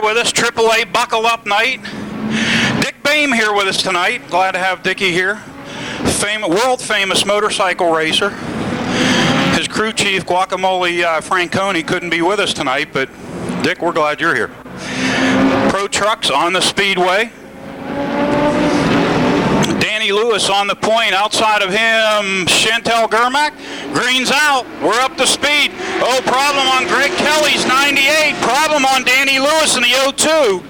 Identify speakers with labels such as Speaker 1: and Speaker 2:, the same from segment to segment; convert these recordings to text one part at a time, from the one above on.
Speaker 1: With us, AAA Buckle Up Night. Dick Boehm here with us tonight. Glad to have Dickie here. World famous motorcycle racer. His crew chief, Guacamole Franconi, couldn't be with us tonight, but Dick, we're glad you're here. Pro Trucks on the Speedway. Danny Lewis on the point. Outside of him, Chantel Germack. Green's out. We're up to speed. Oh, problem on Greg Kelly's 98. Problem on Danny Lewis in the 02.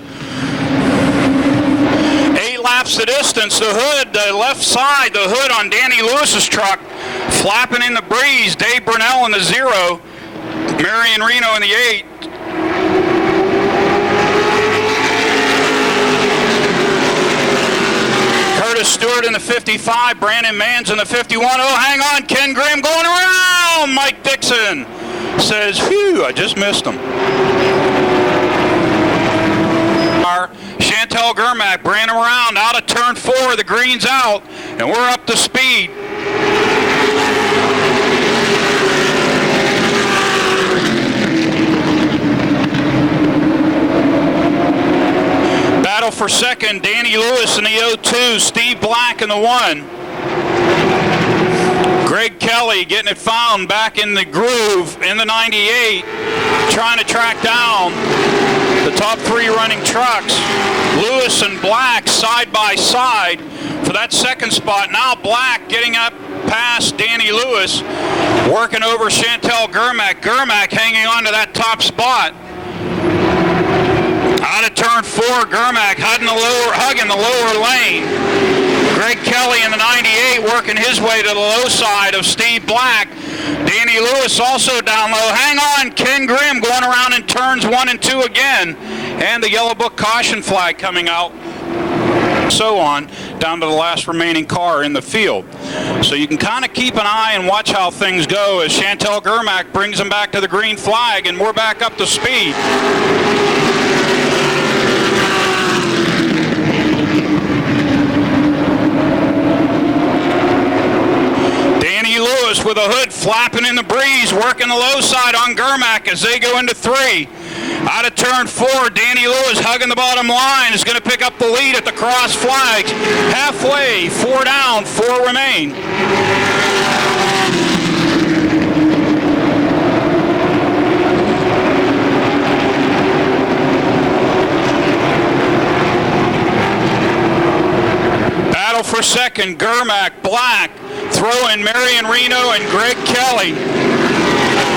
Speaker 1: 8 laps the distance. The hood, the left side, the hood on Danny Lewis's truck, flapping in the breeze. Dave Burnell in the 0. Marion Reno in the 8. Stewart in the 55, Brandon Manns in the 51. Oh, hang on, Ken Grimm going around. Mike Dixon says, phew, I just missed him. Chantel Germack, Brandon around, out of turn 4, the green's out, and we're up to speed. Battle for second, Danny Lewis in the 02, Steve Black in the 1. Greg Kelly getting it found back in the groove in the 98, trying to track down the top 3 running trucks. Lewis and Black side by side for that second spot. Now Black getting up past Danny Lewis, working over Chantel Germack. Germack hanging on to that top spot. Out of turn 4, Germack hugging the lower lane. Greg Kelly in the 98 working his way to the low side of Steve Black. Danny Lewis also down low. Hang on, Ken Grimm going around in turns 1 and 2 again. And the yellow book caution flag coming out. So on, down to the last remaining car in the field. So you can kind of keep an eye and watch how things go as Chantel Germack brings them back to the green flag, and we're back up to speed. Danny Lewis with a hood flapping in the breeze, working the low side on Germack as they go into 3. Out of turn 4, Danny Lewis hugging the bottom line is going to pick up the lead at the cross flags. Halfway, 4 down, 4 remain. Battle for second, Germack, Black, throwing Marion Reno and Greg Kelly.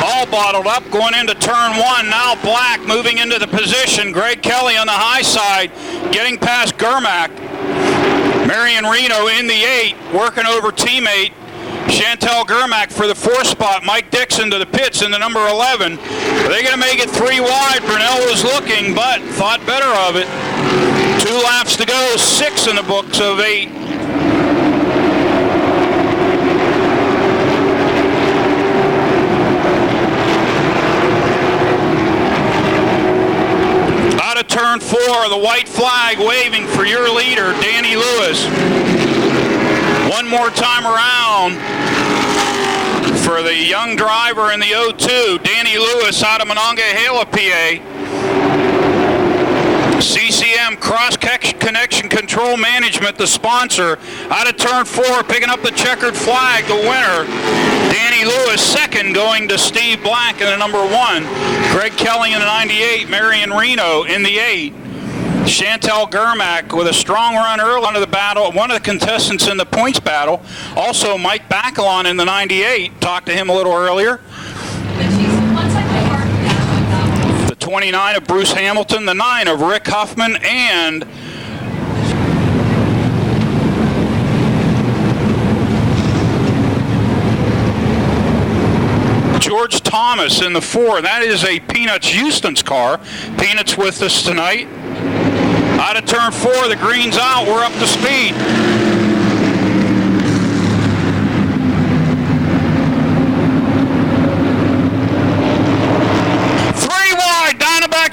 Speaker 1: All bottled up going into turn 1. Now Black moving into the position. Greg Kelly on the high side getting past Germack. Marion Reno in the 8 working over teammate Chantel Germack for the 4th spot. Mike Dixon to the pits in the number 11. Are they going to make it 3 wide? Brunel was looking but thought better of it. 2 laps to go, 6 in the books of 8. Turn 4, the white flag waving for your leader, Danny Lewis. One more time around for the young driver in the 02, Danny Lewis out of Monongahela, PA. CCM Cross Connection Control Management, the sponsor. Out of turn 4, picking up the checkered flag, the winner, Danny Lewis. Second going to Steve Black in the number 1. Greg Kelly in the 98, Marion Reno in the 8. Chantel Germack with a strong run early into the battle, one of the contestants in the points battle. Also Mike Bacalon in the 98, talked to him a little earlier. The 29 of Bruce Hamilton, the 9 of Rick Huffman, and George Thomas in the 4. That is a Peanuts Houston's car. Peanuts with us tonight. Out of turn 4, the green's out. We're up to speed.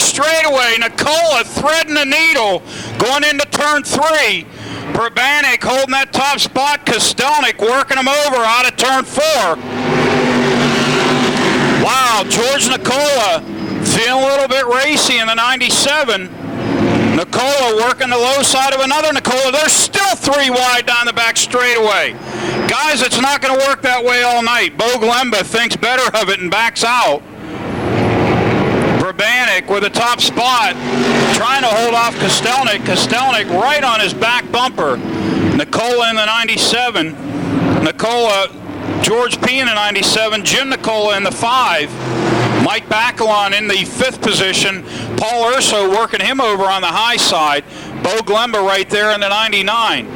Speaker 1: Straightaway, Nicola threading the needle, going into turn 3. Perbanik holding that top spot. Kostelnik working him over out of turn 4. Wow, George Nicola Seeing a little bit racy in the 97. Nicola working the low side of another Nicola. There's still 3 wide down the back straightaway. Guys, it's not going to work that way all night. Bo Glemba thinks better of it and backs out. Brabanic with a top spot, trying to hold off Kostelnik. Kostelnik right on his back bumper. Nicola in the 97. Nicola, George P in the 97. Jim Nicola in the 5. Mike Bacalon in the 5th position. Paul Urso working him over on the high side. Bo Glemba right there in the 99.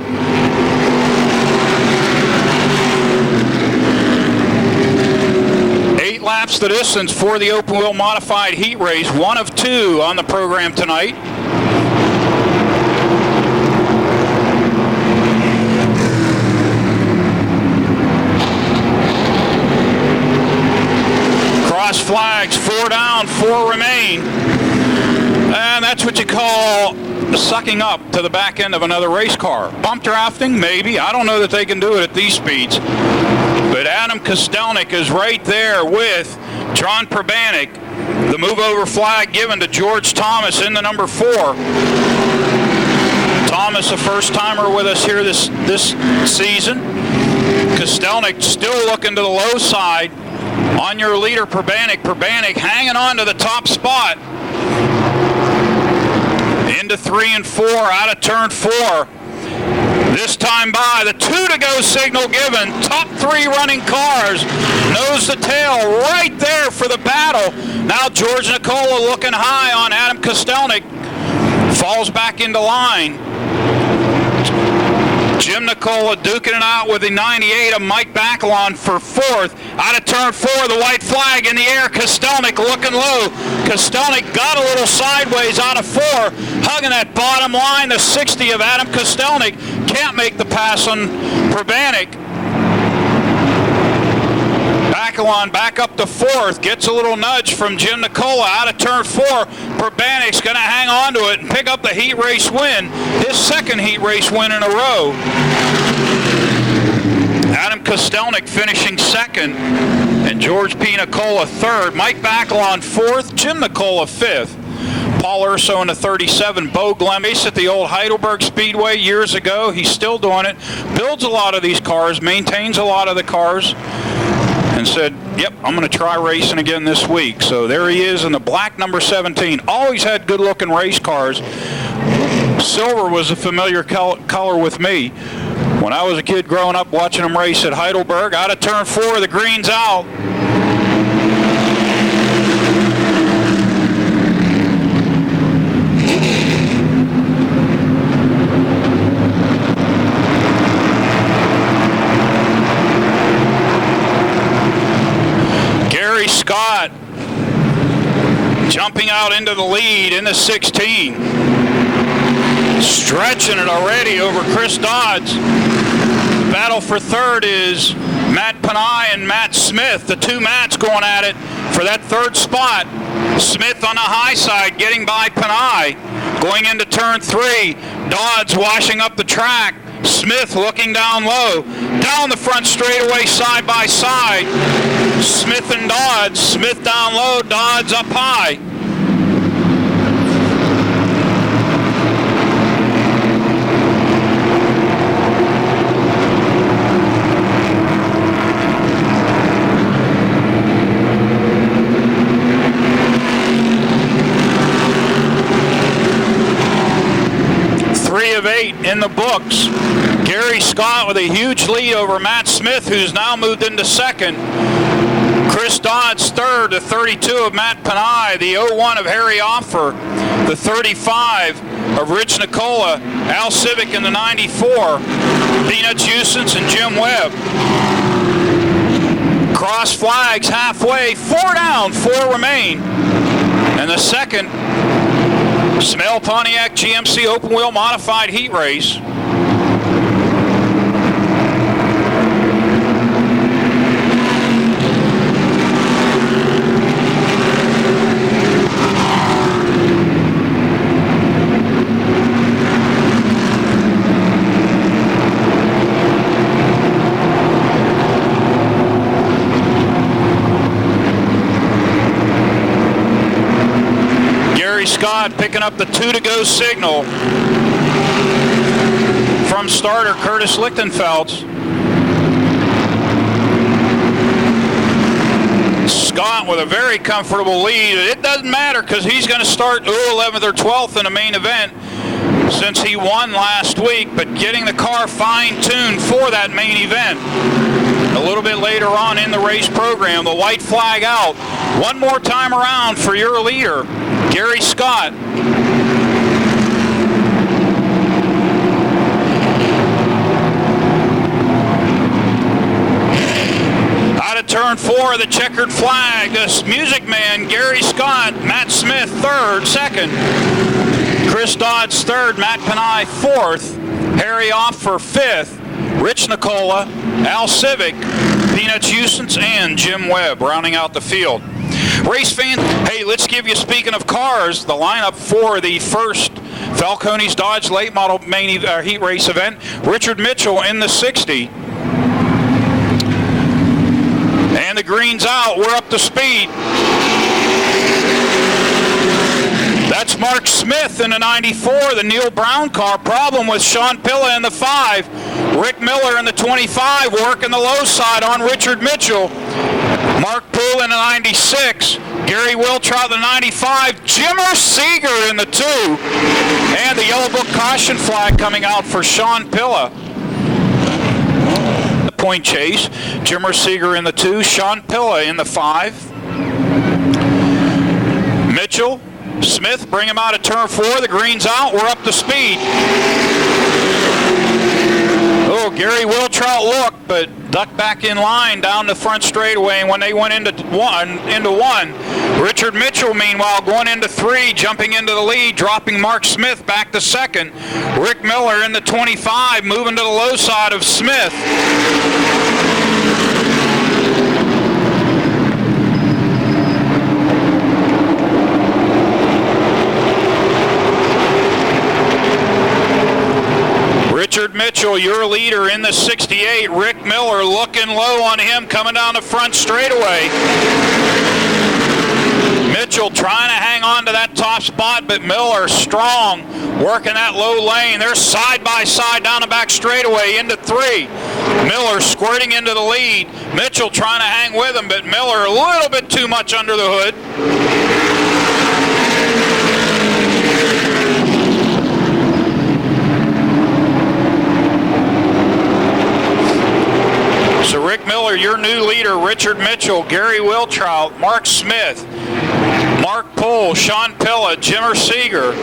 Speaker 1: Laps the distance for the open wheel modified heat race, 1 of 2 on the program tonight. Cross flags, 4 down, 4 remain. And that's what you call sucking up to the back end of another race car. Bump drafting, maybe. I don't know that they can do it at these speeds. But Adam Kostelnik is right there with John Prabanic. The move over flag given to George Thomas in the number 4. Thomas, a first timer with us here this season. Kostelnik still looking to the low side. On your leader, Prabanic. Prabanic hanging on to the top spot. Into 3 and 4, out of turn 4. This time by, the 2 to go signal given. Top 3 running cars. Nose to tail right there for the battle. Now George Nicola looking high on Adam Kostelnik. Falls back into line. Jim Nicola duking it out with the 98 of Mike Bacalon for 4th. Out of turn 4, the white flag in the air. Kostelnik looking low. Kostelnik got a little sideways out of 4. Hugging that bottom line, the 60 of Adam Kostelnik. Can't make the pass on Prabanic. Bacalon back up to 4th. Gets a little nudge from Jim Nicola out of turn 4. Prabanic's going to hang on to it and pick up the heat race win. His 2nd heat race win in a row. Adam Kostelnik finishing 2nd. And George P. Nicola 3rd. Mike Bacalon 4th. Jim Nicola 5th. Paul Urso in the 37. Bo Glemba at the old Heidelberg Speedway years ago. He's still doing it. Builds a lot of these cars. Maintains a lot of the cars. And said, yep, I'm going to try racing again this week. So there he is in the black number 17. Always had good-looking race cars. Silver was a familiar color with me. When I was a kid growing up watching him race at Heidelberg, out of turn 4, the green's out. Scott jumping out into the lead in the 16. Stretching it already over Chris Dodds. The battle for 3rd is Matt Panay and Matt Smith. The 2 Matts going at it for that 3rd spot. Smith on the high side getting by Panay. Going into turn 3. Dodds washing up the track. Smith looking down low. Down the front straightaway side by side. Smith and Dodds. Smith down low, Dodds up high. Of 8 in the books. Gary Scott with a huge lead over Matt Smith, who's now moved into 2nd. Chris Dodds 3rd, the 32 of Matt Panay, the 01 of Harry Offer, the 35 of Rich Nicola, Al Civic in the 94, Peanuts Houston's and Jim Webb. Cross flags halfway, 4 down, 4 remain. And the 2nd Smell Pontiac GMC open wheel modified heat race. picking up the 2 to go signal from starter Curtis Lichtenfeld. Scott with a very comfortable lead. It doesn't matter because he's going to start 11th or 12th in the main event since he won last week, but getting the car fine-tuned for that main event a little bit later on in the race program. The white flag out. One more time around for your leader, Gary Scott. Out of turn 4, the checkered flag. This Music Man, Gary Scott, Matt Smith third, second. Chris Dodds third, Matt Panay fourth. Harry Offer fifth. Rich Nicola, Al Civic, Peanuts Houston's, and Jim Webb rounding out the field. Race fans, hey, let's give you, speaking of cars, the lineup for the first Falcone's Dodge late model main heat race event. Richard Mitchell in the 60. And the green's out. We're up to speed. That's Mark Smith in the 94, the Neil Brown car. Problem with Sean Pilla in the 5. Rick Miller in the 25 working the low side on Richard Mitchell. Mark Poole in the 96. Gary Wiltrout in the 95. Jimmer Seeger in the 2. And the yellow book caution flag coming out for Sean Pilla. The point chase. Jimmer Seeger in the 2. Sean Pilla in the 5. Mitchell, Smith bring him out of turn 4. The green's out. We're up to speed. Oh, Gary Wiltrout looked, but ducked back in line down the front straightaway. And when they went into one, Richard Mitchell, meanwhile, going into 3, jumping into the lead, dropping Mark Smith back to second. Rick Miller in the 25, moving to the low side of Smith. Richard Mitchell, your leader in the 68. Rick Miller looking low on him coming down the front straightaway. Mitchell trying to hang on to that top spot, but Miller strong, working that low lane. They're side by side down the back straightaway into 3. Miller squirting into the lead. Mitchell trying to hang with him, but Miller a little bit too much under the hood. So Rick Miller, your new leader, Richard Mitchell, Gary Wiltrout, Mark Smith, Mark Poole, Sean Pilla, Jimmer Seeger.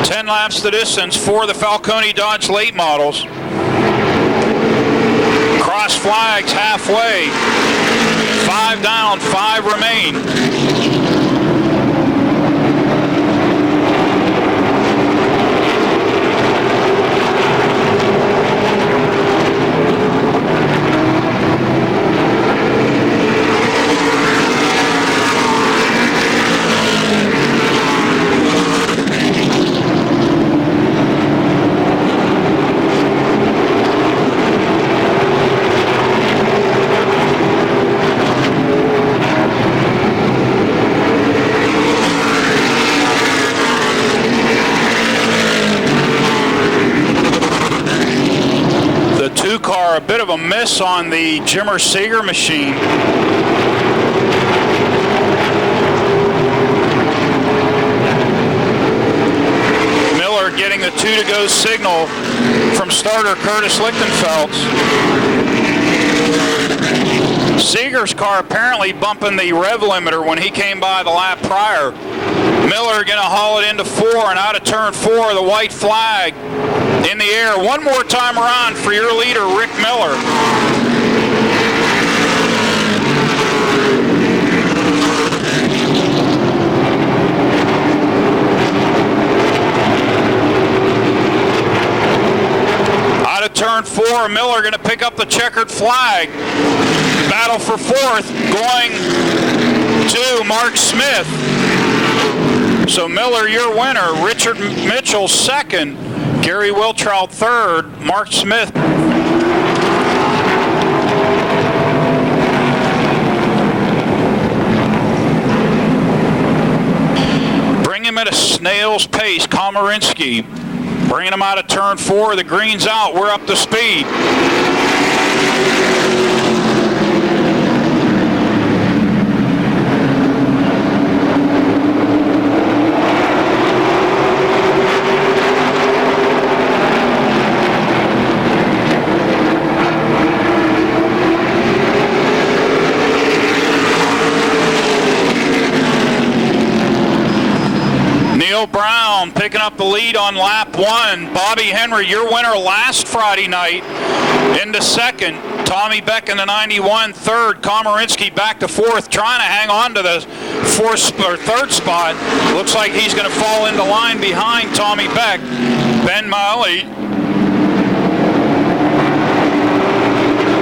Speaker 1: Ten laps the distance for the Falcone Dodge late models. Cross flags halfway. 5 down, 5 remain. A bit of a miss on the Jimmer Seeger machine. Miller getting the 2 to go signal from starter Curtis Lichtenfeld. Seeger's car apparently bumping the rev limiter when he came by the lap prior. Miller going to haul it into 4 and out of turn 4, the white flag in the air. One more time around for your leader, Rick Miller. Out of turn 4, Miller going to pick up the checkered flag. Battle for 4th going to Mark Smith. So Miller, your winner. Richard Mitchell, second. Gary Wiltrout third, Mark Smith. Bring him at a snail's pace, Komarinsky. Bringing him out of turn 4, the green's out, we're up to speed. Neil Brown picking up the lead on lap 1. Bobby Henry, your winner last Friday night, into second. Tommy Beck in the 91, third. Komarinsky back to fourth, trying to hang on to the third spot. Looks like he's going to fall into line behind Tommy Beck. Ben Miley,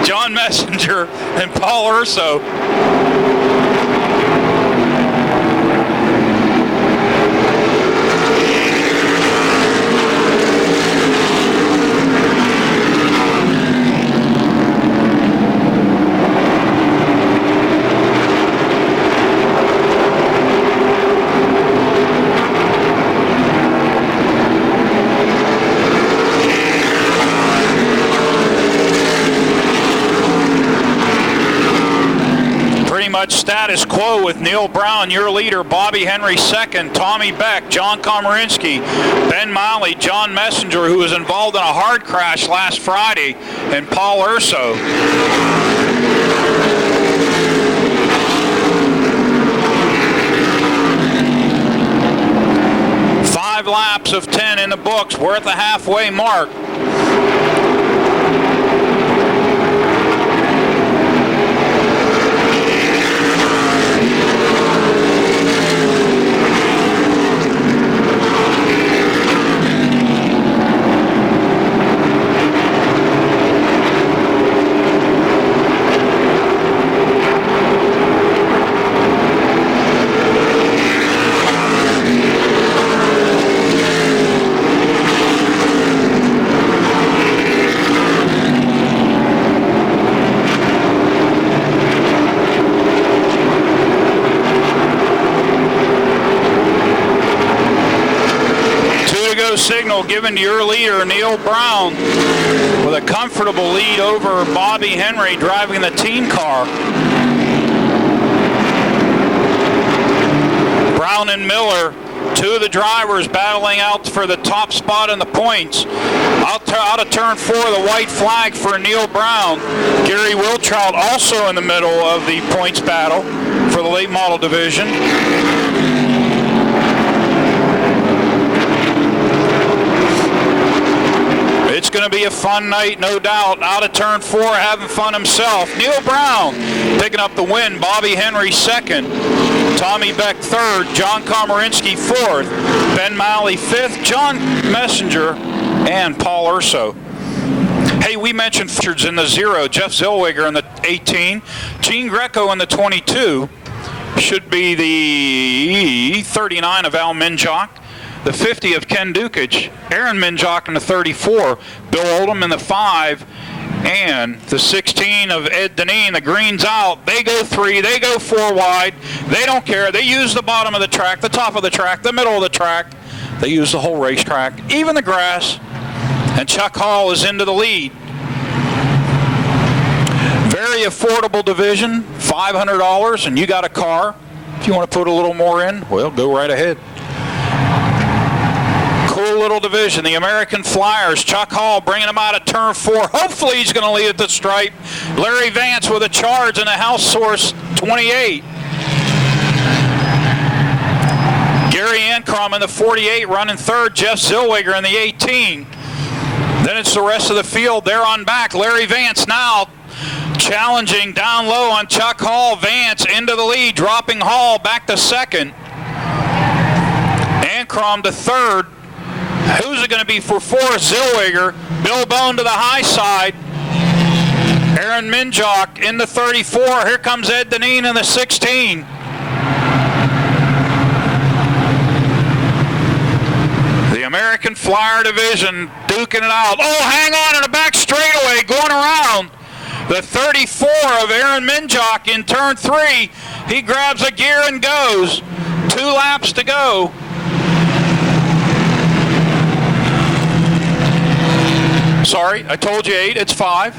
Speaker 1: John Messenger, and Paul Urso. Much status quo with Neil Brown, your leader, Bobby Henry second, Tommy Beck, John Komarinsky, Ben Miley, John Messenger, who was involved in a hard crash last Friday, and Paul Urso. Five laps of 10 in the books. We're at the halfway mark. Signal given to your leader, Neil Brown, with a comfortable lead over Bobby Henry driving the team car. Brown and Miller, two of the drivers battling out for the top spot in the points. Out of turn 4, the white flag for Neil Brown. Gary Wiltrout also in the middle of the points battle for the late model division. It's going to be a fun night, no doubt. Out of turn 4, having fun himself. Neil Brown picking up the win. Bobby Henry second. Tommy Beck third. John Komarinsky fourth. Ben Miley fifth. John Messenger and Paul Urso. Hey, we mentioned features in the 0. Jeff Zellweger in the 18. Gene Greco in the 22. Should be the 39 of Al Minjock. The 50 of Ken Dukic, Aaron Minjock in the 34, Bill Oldham in the 5, and the 16 of Ed Deneen. The green's out. They go 3, they go 4 wide. They don't care. They use the bottom of the track, the top of the track, the middle of the track. They use the whole racetrack, even the grass. And Chuck Hall is into the lead. Very affordable division, $500, and you got a car. If you want to put a little more in, well, go right ahead. Cool little division. The American Flyers, Chuck Hall bringing them out of turn 4. Hopefully he's going to lead at the stripe. Larry Vance with a charge in the House Source 28. Gary Ancrum in the 48 running third. Jeff Zellweger in the 18. Then it's the rest of the field. They're on back. Larry Vance now challenging down low on Chuck Hall. Vance into the lead, dropping Hall back to second. Ancrum to third. Who's it going to be for 4? Zellweger. Bill Bone to the high side. Aaron Minjock in the 34. Here comes Ed Deneen in the 16. The American Flyer Division duking it out. Oh, hang on in the back straightaway, going around. The 34 of Aaron Minjock in turn 3. He grabs a gear and goes. 2 laps to go. Sorry, I told you 8, it's 5.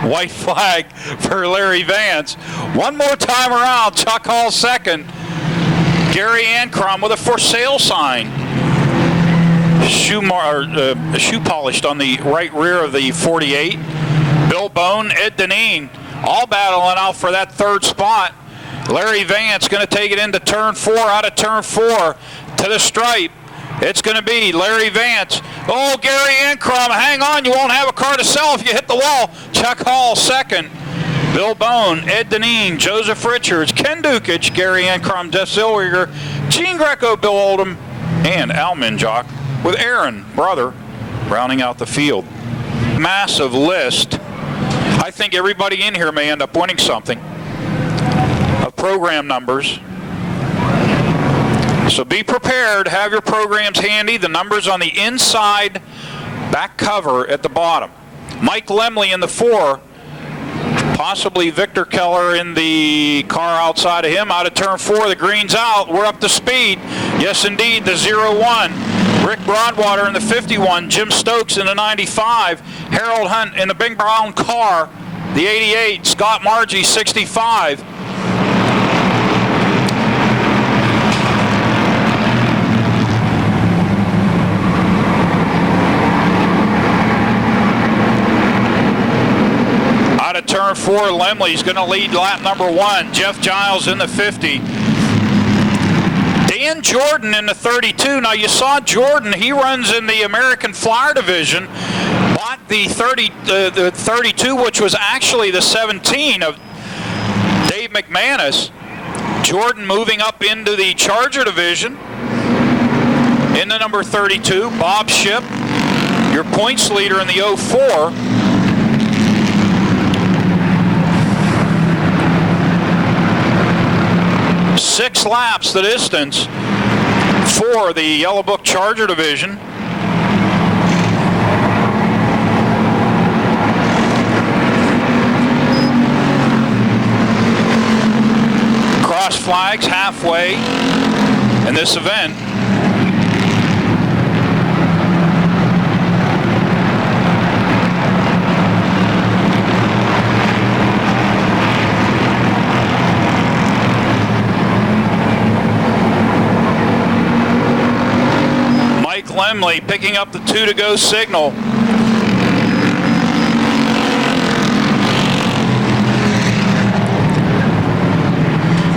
Speaker 1: White flag for Larry Vance. One more time around, Chuck Hall second. Gary Ancrum with a for sale sign. Shoe polished on the right rear of the 48. Bill Bone, Ed Deneen, all battling out for that 3rd spot. Larry Vance going to take it into turn 4, out of turn 4 to the stripe. It's going to be Larry Vance. Oh, Gary Ancrum, hang on, you won't have a car to sell if you hit the wall. Chuck Hall second. Bill Bone, Ed Deneen, Joseph Richards, Ken Dukic, Gary Ancrum, Jeff Zellweger, Gene Greco, Bill Oldham, and Al Minjock with Aaron, brother, rounding out the field. Massive list. I think everybody in here may end up winning something of program numbers. So be prepared, have your programs handy. The numbers on the inside back cover at the bottom. Mike Lemley in the 4, possibly Victor Keller in the car outside of him. Out of turn 4, the green's out. We're up to speed. Yes, indeed, the 0-1. Rick Broadwater in the 51. Jim Stokes in the 95. Harold Hunt in the big brown car, the 88. Scott Margie, 65. Out of turn 4, Lemley's going to lead lap number 1. Jeff Giles in the 50. Dan Jordan in the 32. Now you saw Jordan, he runs in the American Flyer Division. Bought the 32, which was actually the 17 of Dave McManus. Jordan moving up into the Charger Division in the number 32. Bob Shipp, your points leader in the 04. 6 laps the distance for the Yellow Book Charger Division. Cross flags halfway in this event. Lemley picking up the 2 to go signal.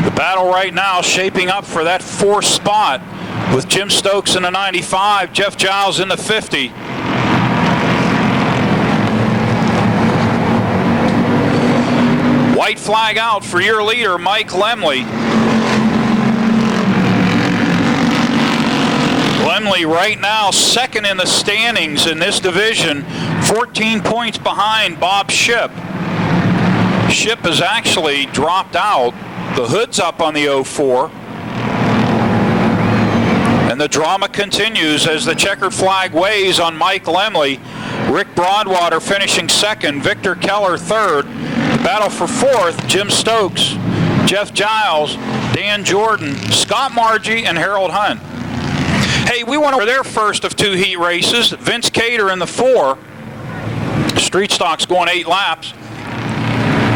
Speaker 1: The battle right now shaping up for that 4th spot with Jim Stokes in the 95, Jeff Giles in the 50. White flag out for your leader, Mike Lemley. Lemley right now 2nd in the standings in this division, 14 points behind Bob Shipp. Shipp has actually dropped out. The hood's up on the 04. And the drama continues as the checkered flag waves on Mike Lemley. Rick Broadwater finishing 2nd, Victor Keller 3rd. The battle for 4th, Jim Stokes, Jeff Giles, Dan Jordan, Scott Margie, and Harold Hunt. Hey, we went over their first of 2 heat races. Vince Cater in the 4. Street stock's going 8 laps.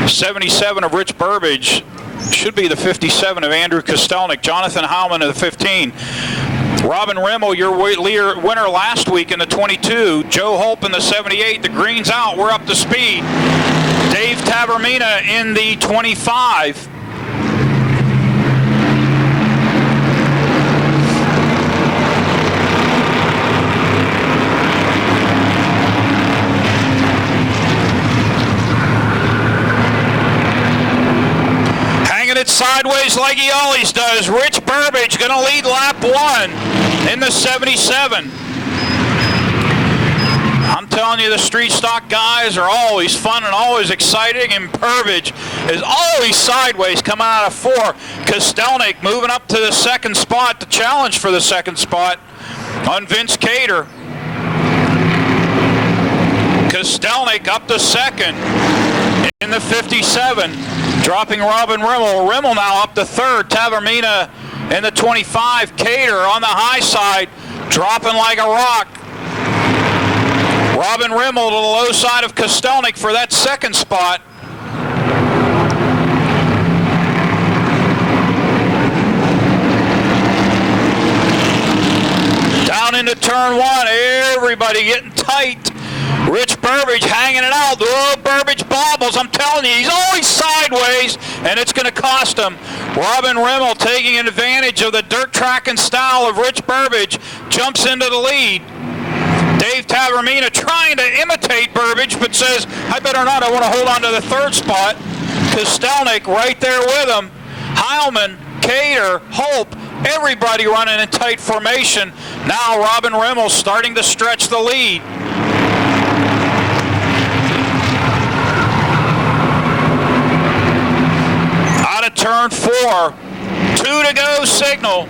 Speaker 1: 77 of Rich Burbage. Should be the 57 of Andrew Kostelnik. Jonathan Howman in the 15. Robin Rimmel, your winner last week in the 22. Joe Holp in the 78. The green's out. We're up to speed. Dave Tavermina in the 25. It sideways like he always does. Rich Burbage going to lead lap 1 in the 77. telling you, the street stock guys are always fun and always exciting, and Burbage is always sideways coming out of 4. Kostelnik moving up to the second spot to challenge for the second spot on Vince Cater. Kostelnik up to second in the 57, dropping Robin Rimmel. Rimmel now up to third. Tavermina in the 25. Cater on the high side, dropping like a rock. Robin Rimmel to the low side of Kostelnik for that second spot. Down into turn 1, everybody getting tight. Rich Burbage hanging it out. Oh, Burbage bobbles. I'm telling you, he's always sideways, and it's going to cost him. Robin Rimmel taking advantage of the dirt tracking style of Rich Burbage, jumps into the lead. Dave Tavermina trying to imitate Burbage, but says, I better not. I want to hold on to the third spot. Kostelnik right there with him. Heilman, Cater, Hope, everybody running in tight formation. Now Robin Rimmel starting to stretch the lead. Out of turn 4, 2 to go signal.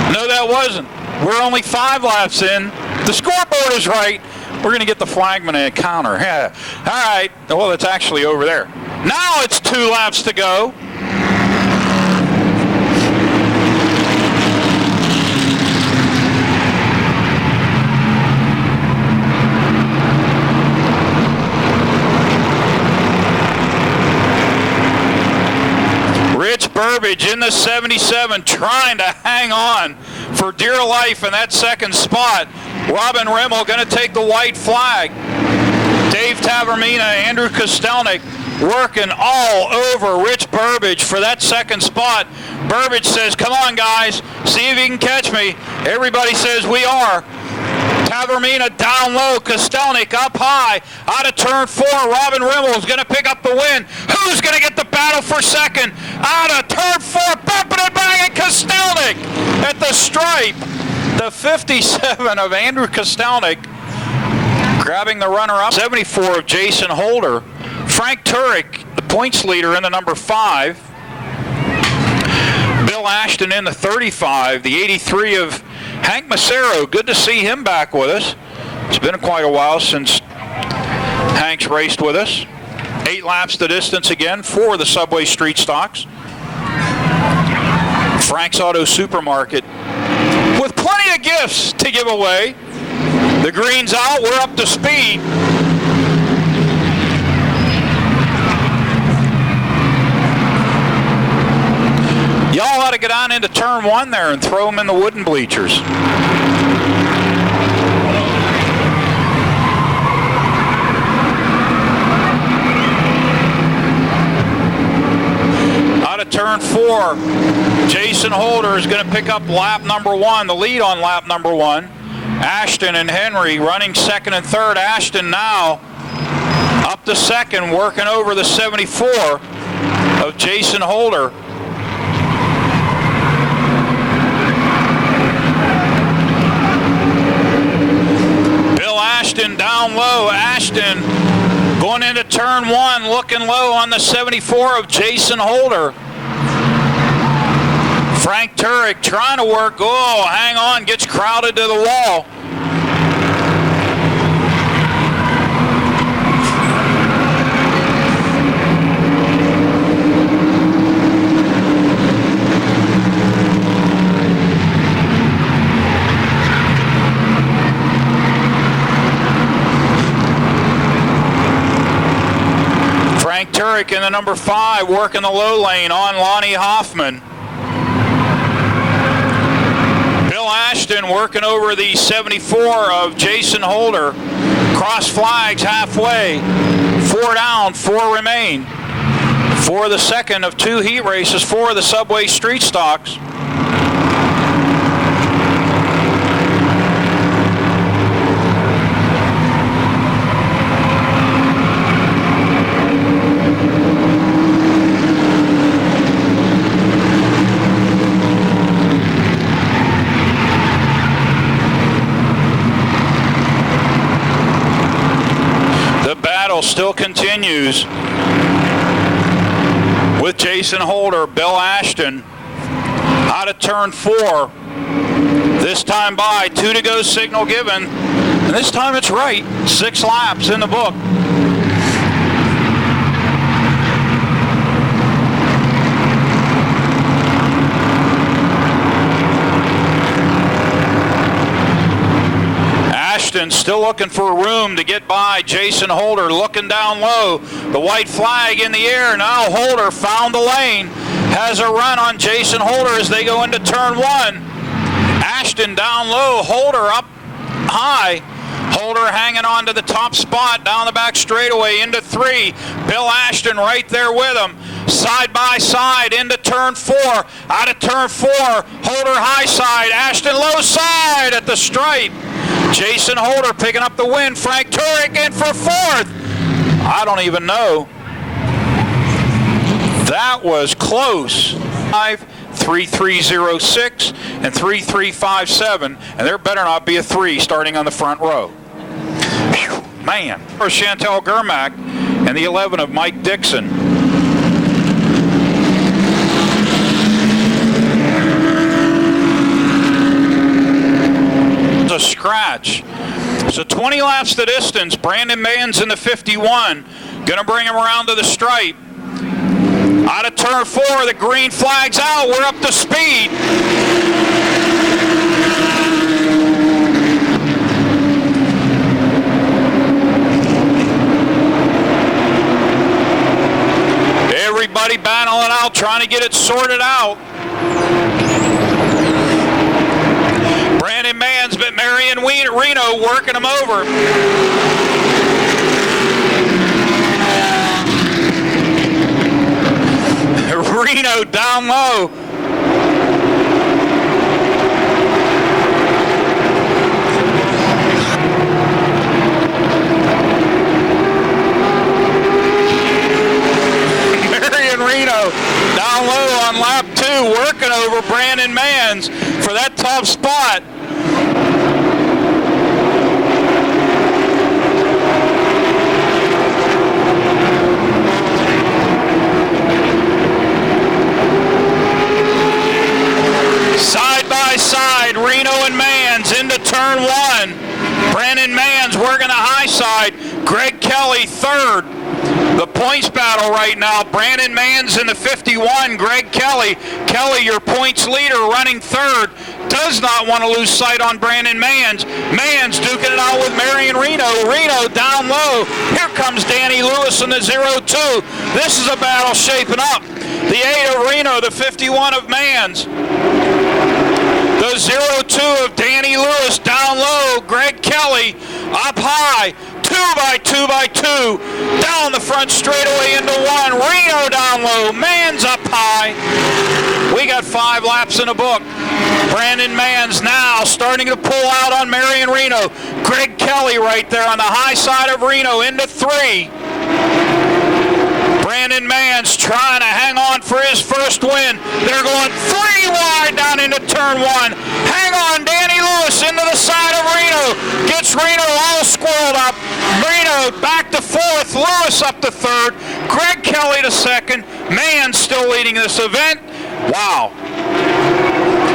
Speaker 1: No, that wasn't. We're only 5 laps in. The scoreboard is right. We're going to get the flagman and counter. Yeah. All right. Well, it's actually over there. Now it's 2 laps to go. Rich Burbage in the 77 trying to hang on for dear life in that second spot. Robin Rimmel going to take the white flag. Dave Tavermina, Andrew Kostelnik working all over Rich Burbage for that second spot. Burbage says, come on guys, see if you can catch me. Everybody says we are. Tavermina down low, Kostelnik up high. Out of turn 4, Robin Rimmel is going to pick up the win. Who's going to get the battle for second? Out of turn 4, bumping and banging, Kostelnik at the stripe. The 57 of Andrew Kostelnik grabbing the runner-up. 74 of Jason Holder. Frank Turek, the points leader, in the number 5. Bill Ashton in the 35. The 83 of Hank Massero. Good to see him back with us. It's been quite a while since Hank's raced with us. 8 laps the distance again for the Subway Street Stocks. Frank's Auto Supermarket with plenty of gifts to give away. The green's out, we're up to speed. Y'all ought to get on into turn 1 there and throw them in the wooden bleachers. Out of turn 4, Jason Holder is going to pick up lap number 1, the lead on lap number 1. Ashton and Henry running second and third. Ashton now up to second, working over the 74 of Jason Holder. Bill Ashton down low. Ashton going into turn 1, looking low on the 74 of Jason Holder. Frank Turek trying to work. Oh, hang on, gets crowded to the wall. Frank Turek in the number 5 working the low lane on Lonnie Hoffman. Bill Ashton working over the 74 of Jason Holder. Cross flags halfway. 4 down, 4 remain. For the second of 2 heat races for the Subway Street Stocks. still continues with Jason Holder, Bill Ashton out of turn 4. This time by, 2 to go signal given. And this time it's right. 6 laps in the book. Ashton still looking for room to get by Jason Holder, looking down low. The white flag in the air. Now Holder found the lane. Has a run on Jason Holder as they go into turn 1. Ashton down low, Holder up high. Holder hanging on to the top spot down the back straightaway into 3. Bill Ashton right there with him. Side by side into turn 4. Out of turn 4, Holder high side, Ashton low side at the stripe. Jason Holder picking up the win. Frank Turek in for 4th. I don't even know. That was close. 5-3-3-0-6 and 3-3-5-7, and there better not be a 3 starting on the front row. Whew, man. For Chantel Germack and the 11 of Mike Dixon. A scratch. So 20 laps the distance. Brandon Mann's in the 51. Gonna bring him around to the stripe. Out of turn 4, the green flag's out. We're up to speed. Everybody battling out, trying to get it sorted out. Brandon Mann's been Marion Reno working him over. Reno down low. Marion Reno down low on lap 2, working over Brandon Mann's for that top spot. Side by side, Reno and Mann's into turn 1. Brandon Mann's working the high side. Greg Kelly 3rd. The points battle right now. Brandon Mann's in the 51. Greg Kelly. Kelly, your points leader, running 3rd. Does not want to lose sight on Brandon Mann's. Mann's duking it out with Marion Reno. Reno down low. Here comes Danny Lewis in the 0-2. This is a battle shaping up. The 8 of Reno, the 51 of Mann's. The 0-2 of Danny Lewis down low. Greg Kelly up high. 2x2x2 down the front straightaway into 1. Reno down low. Mann's up high. We got 5 laps in the book. Brandon Mann's now starting to pull out on Marion Reno. Greg Kelly right there on the high side of Reno into 3. Brandon Mann's trying to hang on for his first win. They're going 3 wide down into turn 1. Hang on, Danny Lewis into the side of Reno. Gets Reno all squirreled up. Reno back to 4th. Lewis up to 3rd. Greg Kelly to 2nd. Mann's still leading this event. Wow.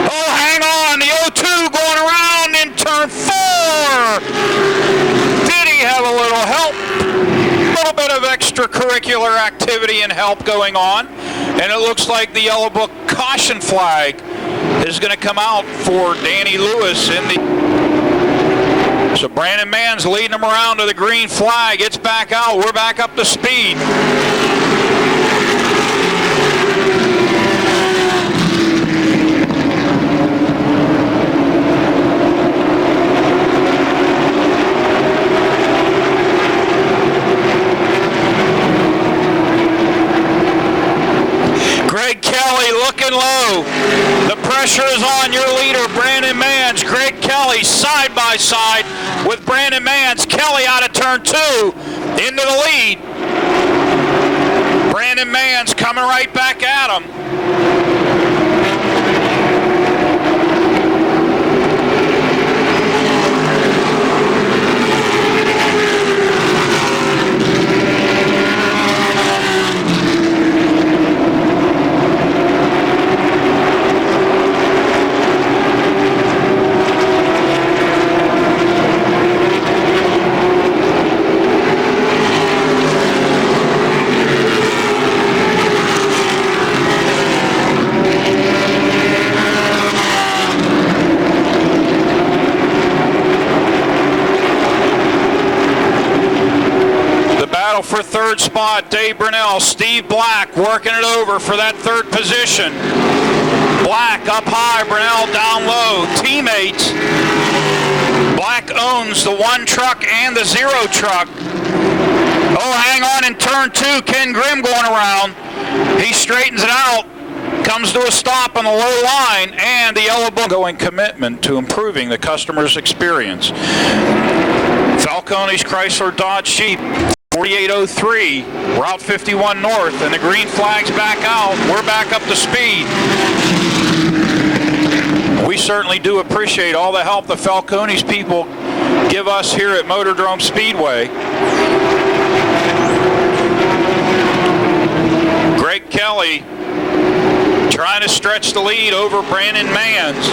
Speaker 1: Oh, hang on. The 0-2 going around in turn 4. Did he have a little help? A little bit of extracurricular activity and help going on, and it looks like the yellow book caution flag is going to come out for Danny Lewis in the. So Brandon Mann's leading him around to the green flag. It's back out. We're back up to speed. Greg Kelly looking low. The pressure is on your leader, Brandon Mann's. Greg Kelly side by side with Brandon Mann's. Kelly out of turn 2 into the lead. Brandon Mann's coming right back at him. for third spot, Dave Brunell. Steve Black working it over for that third position. Black up high, Brunell down low. Teammates. Black owns the 1 truck and the 0 truck. Oh, hang on in turn 2. Ken Grimm going around. He straightens it out. Comes to a stop on the low line, and the yellow book going commitment to improving the customer's experience. Falcone's Chrysler Dodge Jeep 4803, Route 51 North, and the green flag's back out. We're back up to speed. We certainly do appreciate all the help the Falcone's people give us here at Motordrome Speedway. Greg Kelly trying to stretch the lead over Brandon Manns.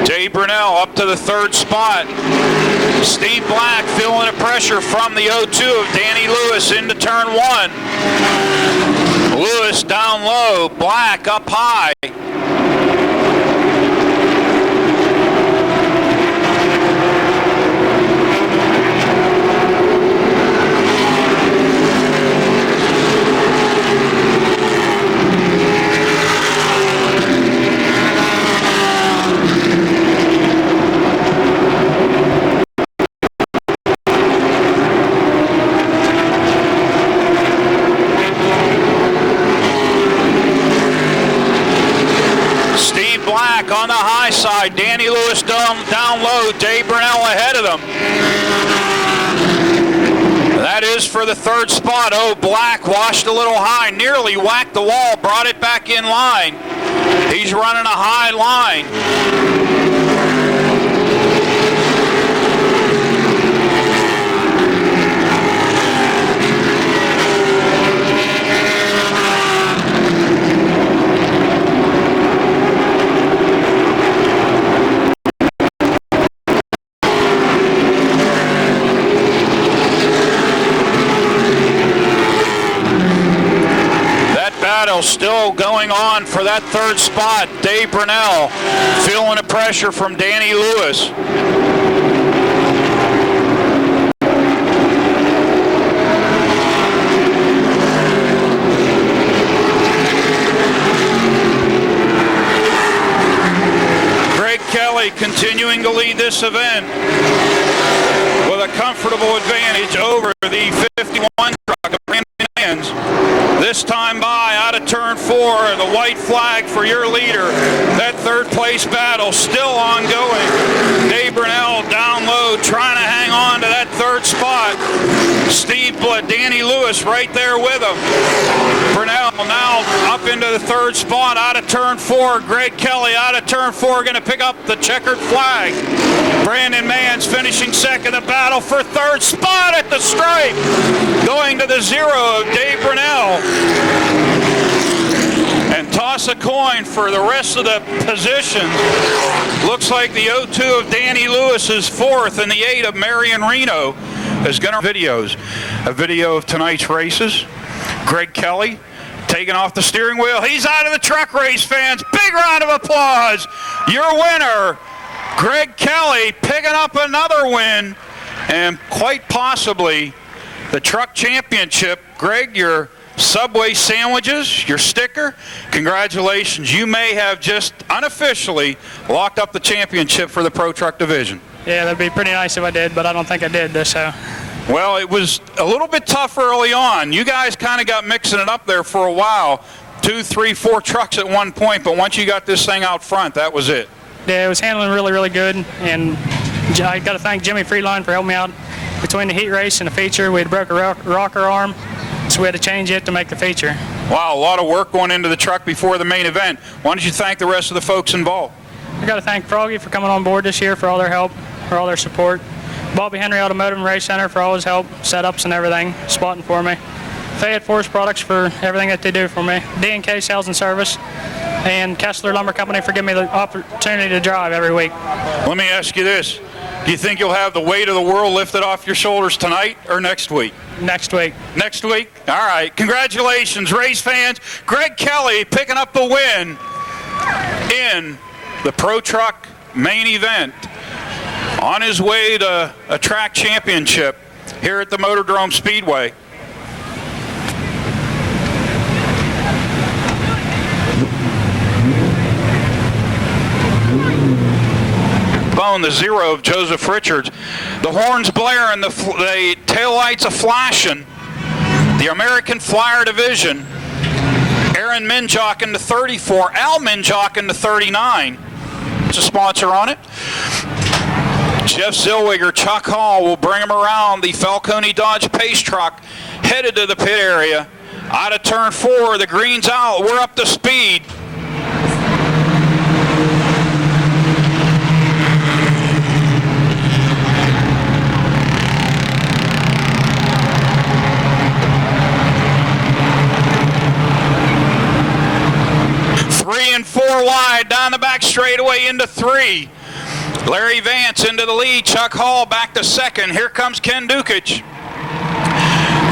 Speaker 1: Dave Brunell up to the third spot. Steve Black feeling the pressure from the 0-2 of Danny Lewis into turn 1. Lewis down low, Black up high. On the high side, Danny Lewis down low, Dave Brunell ahead of them. That is for the third spot. Oh, Black washed a little high, nearly whacked the wall, brought it back in line. He's running a high line. Still going on for that third spot. Dave Brunell feeling the pressure from Danny Lewis. Greg Kelly continuing to lead this event with a comfortable advantage over the 51 truck of Brandon Manns. This time by out of turn 4, the white flag for your leader. That third place battle still ongoing. Dave Brunell down low trying to hang on to that third spot. Danny Lewis right there with him. Brunell now up into the third spot out of turn 4. Greg Kelly out of turn 4 going to pick up the checkered flag. Brandon Manns finishing second. The battle for third spot at the stripe. Going to the 0 of Dave Brunell. And toss a coin for the rest of the positions. Looks like the 0-2 of Danny Lewis is fourth, and the 8 of Marion Reno is going to videos. A video of tonight's races. Greg Kelly taking off the steering wheel. He's out of the truck race, fans. Big round of applause. Your winner, Greg Kelly, picking up another win, and quite possibly the truck championship. Greg, your Subway sandwiches, your sticker, congratulations. You may have just unofficially locked up the championship for the Pro Truck division.
Speaker 2: Yeah, that'd be pretty nice if I did, but I don't think I did, so.
Speaker 1: Well, it was a little bit tough early on. You guys kind of got mixing it up there for a while. 2, 3, 4 trucks at one point, but once you got this thing out front, that was it.
Speaker 2: Yeah, it was handling really, really good, and I got to thank Jimmy Freeline for helping me out between the heat race and the feature. We had broke a rocker arm, so we had to change it to make the feature.
Speaker 1: Wow, a lot of work going into the truck before the main event. Why don't you thank the rest of the folks involved?
Speaker 2: I got to thank Froggy for coming on board this year, for all their help, for all their support. Bobby Henry Automotive and Race Center for all his help, setups and everything, spotting for me. Fayette Forest Products for everything that they do for me. D&K Sales and Service. and Kessler Lumber Company for giving me the opportunity to drive every week.
Speaker 1: Let me ask you this. Do you think you'll have the weight of the world lifted off your shoulders tonight or next week?
Speaker 2: Next week.
Speaker 1: Next week? All right. Congratulations, race fans. Greg Kelly picking up the win in the Pro Truck main event on his way to a track championship here at the Motordrome Speedway. Bone, the zero of Joseph Richards. The horns blare and the taillights are flashing. The American Flyer Division. Aaron Minjock in the 34. Al Minjock in the 39. It's a sponsor on it. Jeff Zellweger, Chuck Hall will bring him around the Falcone Dodge Pace truck, headed to the pit area. Out of turn 4, the green's out. We're up to speed. And 4 wide down the back straightaway into 3. Larry Vance into the lead. Chuck Hall back to second. Here comes Ken Dukic.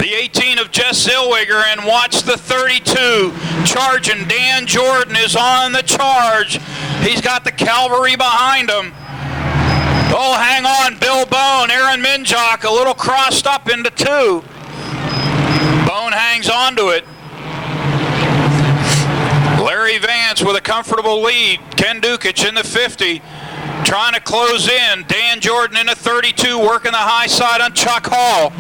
Speaker 1: The 18 of Jess Zellweger, and watch the 32 charging. Dan Jordan is on the charge. He's got the cavalry behind him. Oh, hang on. Bill Bone, Aaron Minjock a little crossed up into 2. Bone hangs on to it. Larry Vance with a comfortable lead. Ken Dukic in the 50, trying to close in. Dan Jordan in the 32, working the high side on Chuck Hall.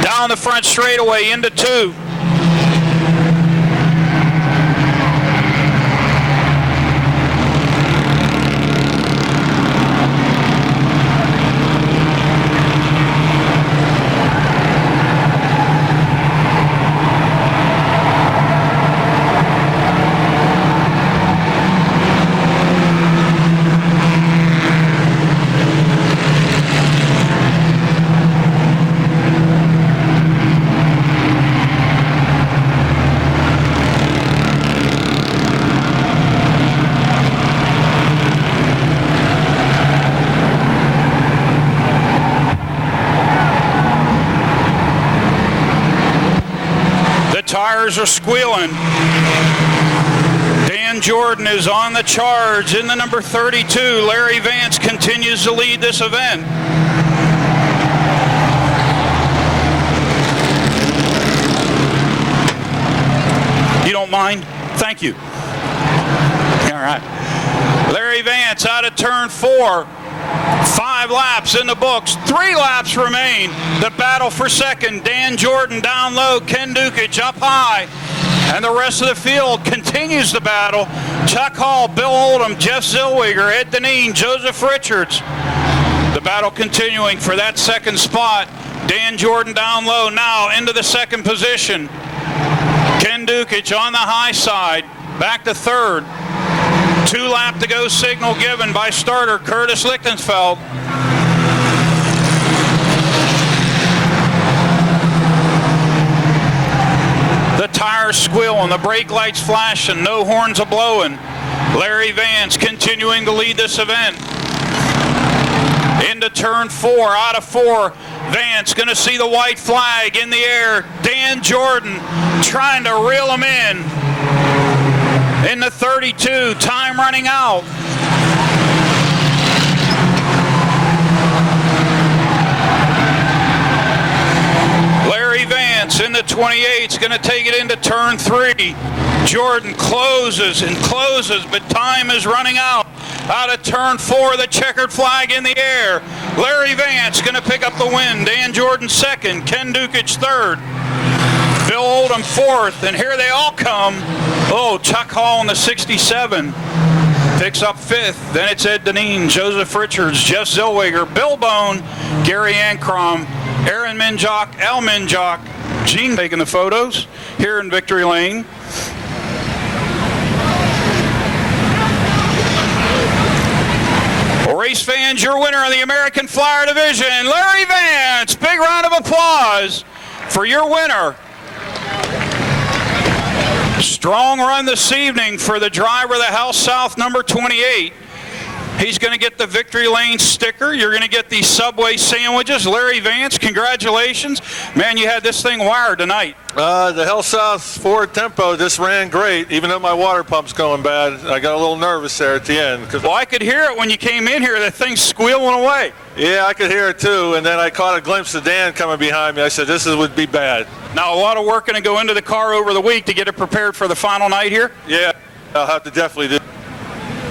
Speaker 1: Down the front straightaway into 2. Tires are squealing. Dan Jordan is on the charge in the number 32. Larry Vance continues to lead this event. You don't mind? Thank you. All right. Larry Vance out of turn 4. 5 laps in the books. 3 laps remain. The battle for second. Dan Jordan down low. Ken Dukic up high. And the rest of the field continues the battle. Chuck Hall, Bill Oldham, Jeff Zellweger, Ed Deneen, Joseph Richards. The battle continuing for that second spot. Dan Jordan down low now into the second position. Ken Dukic on the high side. Back to third. 2 lap to go signal given by starter Curtis Lichtenfeld. The tires squealing, the brake lights flashing, no horns a blowing. Larry Vance continuing to lead this event. Into turn 4, out of 4. Vance going to see the white flag in the air. Dan Jordan trying to reel him in the 32, time running out. Larry Vance in the 28 is going to take it into turn 3. Jordan closes and closes, but time is running out. Out of turn 4, the checkered flag in the air. Larry Vance going to pick up the win. Dan Jordan second, Ken Dukic third. Bill Oldham fourth, and here they all come. Oh, Chuck Hall in the 67 picks up fifth. Then it's Ed Deneen, Joseph Richards, Jeff Zellweger, Bill Bone, Gary Ankrom, Aaron Minjock, Al Minjock, Gene taking the photos here in Victory Lane. Race fans, your winner of the American Flyer Division, Larry Vance. Big round of applause for your winner. Strong run this evening for the driver of the House South, number 28. He's going to get the Victory Lane sticker. You're going to get these Subway sandwiches. Larry Vance, congratulations. Man, you had this thing wired tonight.
Speaker 3: The Hell South Ford Tempo just ran great, even though my water pump's going bad. I got a little nervous there at the end.
Speaker 1: Well, I could hear it when you came in here. That thing's squealing away.
Speaker 3: Yeah, I could hear it too, and then I caught a glimpse of Dan coming behind me. I said, this would be bad.
Speaker 1: Now, a lot of work going to go into the car over the week to get it prepared for the final night here?
Speaker 3: Yeah, I'll have to definitely do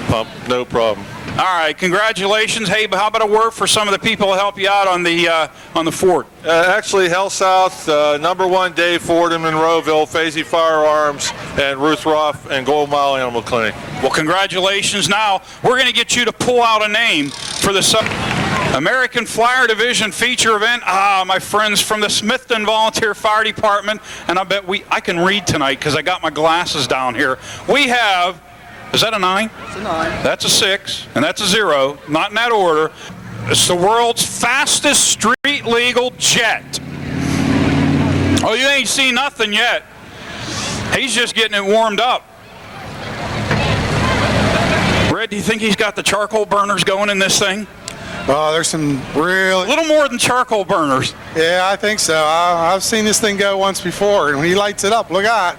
Speaker 3: pump, no problem.
Speaker 1: All right, congratulations. Hey, how about a word for some of the people who help you out on the Ford?
Speaker 3: Actually, Hell South, number one, Dave Ford in Monroeville, Fazy Firearms, and Ruth Roth and Gold Mile Animal Clinic.
Speaker 1: Well, congratulations. Now, we're going to get you to pull out a name for the American Flyer Division feature event. My friends from the Smithton Volunteer Fire Department, and I bet I can read tonight because I got my glasses down here. We have... Is that a 9?
Speaker 4: It's a 9.
Speaker 1: That's a 6, and that's a 0. Not in that order. It's the world's fastest street legal jet. Oh, you ain't seen nothing yet. He's just getting it warmed up. Red, do you think he's got the charcoal burners going in this thing?
Speaker 4: There's some really...
Speaker 1: A little more than charcoal burners.
Speaker 4: Yeah, I think so. I've seen this thing go once before, and when he lights it up, look out.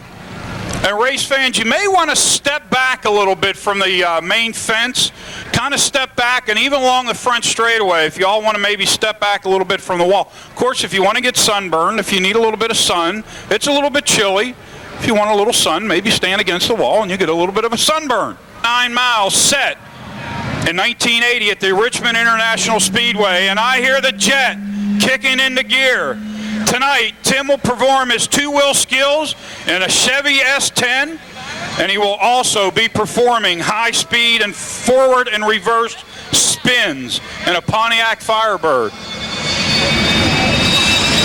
Speaker 1: And race fans, you may want to step back a little bit from the main fence, kind of step back, and even along the front straightaway, if you all want to maybe step back a little bit from the wall. Of course, if you want to get sunburned, if you need a little bit of sun, it's a little bit chilly. If you want a little sun, maybe stand against the wall and you get a little bit of a sunburn. 9 miles set in 1980 at the Richmond International Speedway, and I hear the jet kicking into gear. Tonight, Tim will perform his two-wheel skills in a Chevy S10, and he will also be performing high-speed and forward and reverse spins in a Pontiac Firebird.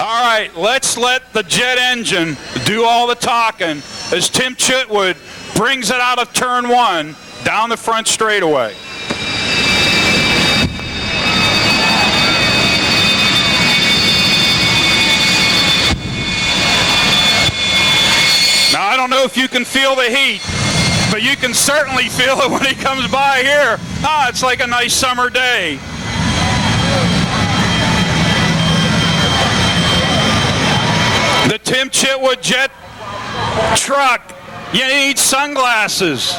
Speaker 1: All right, let's let the jet engine do all the talking as Tim Chitwood brings it out of turn 1 down the front straightaway. Now, I don't know if you can feel the heat, but you can certainly feel it when he comes by here. It's like a nice summer day. The Tim Chitwood jet truck, you need sunglasses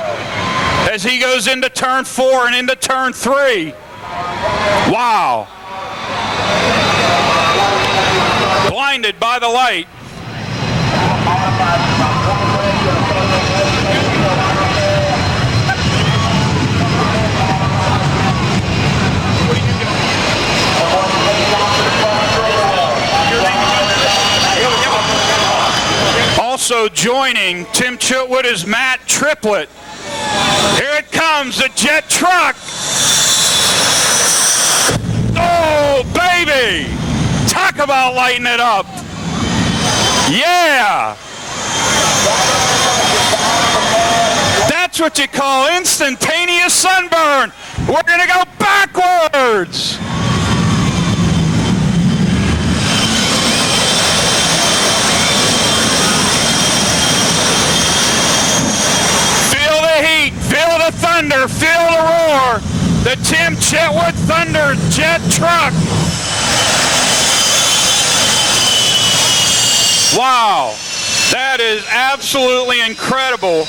Speaker 1: as he goes into turn 4 and into turn 3. Wow. Blinded by the light. Also joining Tim Chitwood is Matt Triplett. Here it comes, the jet truck. Oh, baby! Talk about lighting it up. Yeah! That's what you call instantaneous sunburn. We're going to go backwards. Feel the heat, feel the thunder, feel the roar. The Tim Chitwood Thunder jet truck. Wow, that is absolutely incredible.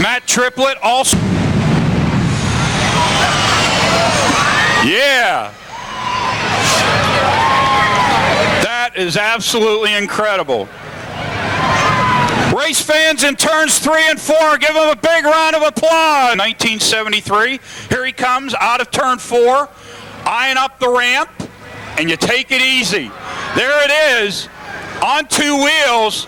Speaker 1: Matt Triplett also. Yeah. That is absolutely incredible. Race fans in turns 3 and 4, give him a big round of applause. 1973, here he comes out of turn 4, eyeing up the ramp, and you take it easy. There it is, on 2 wheels,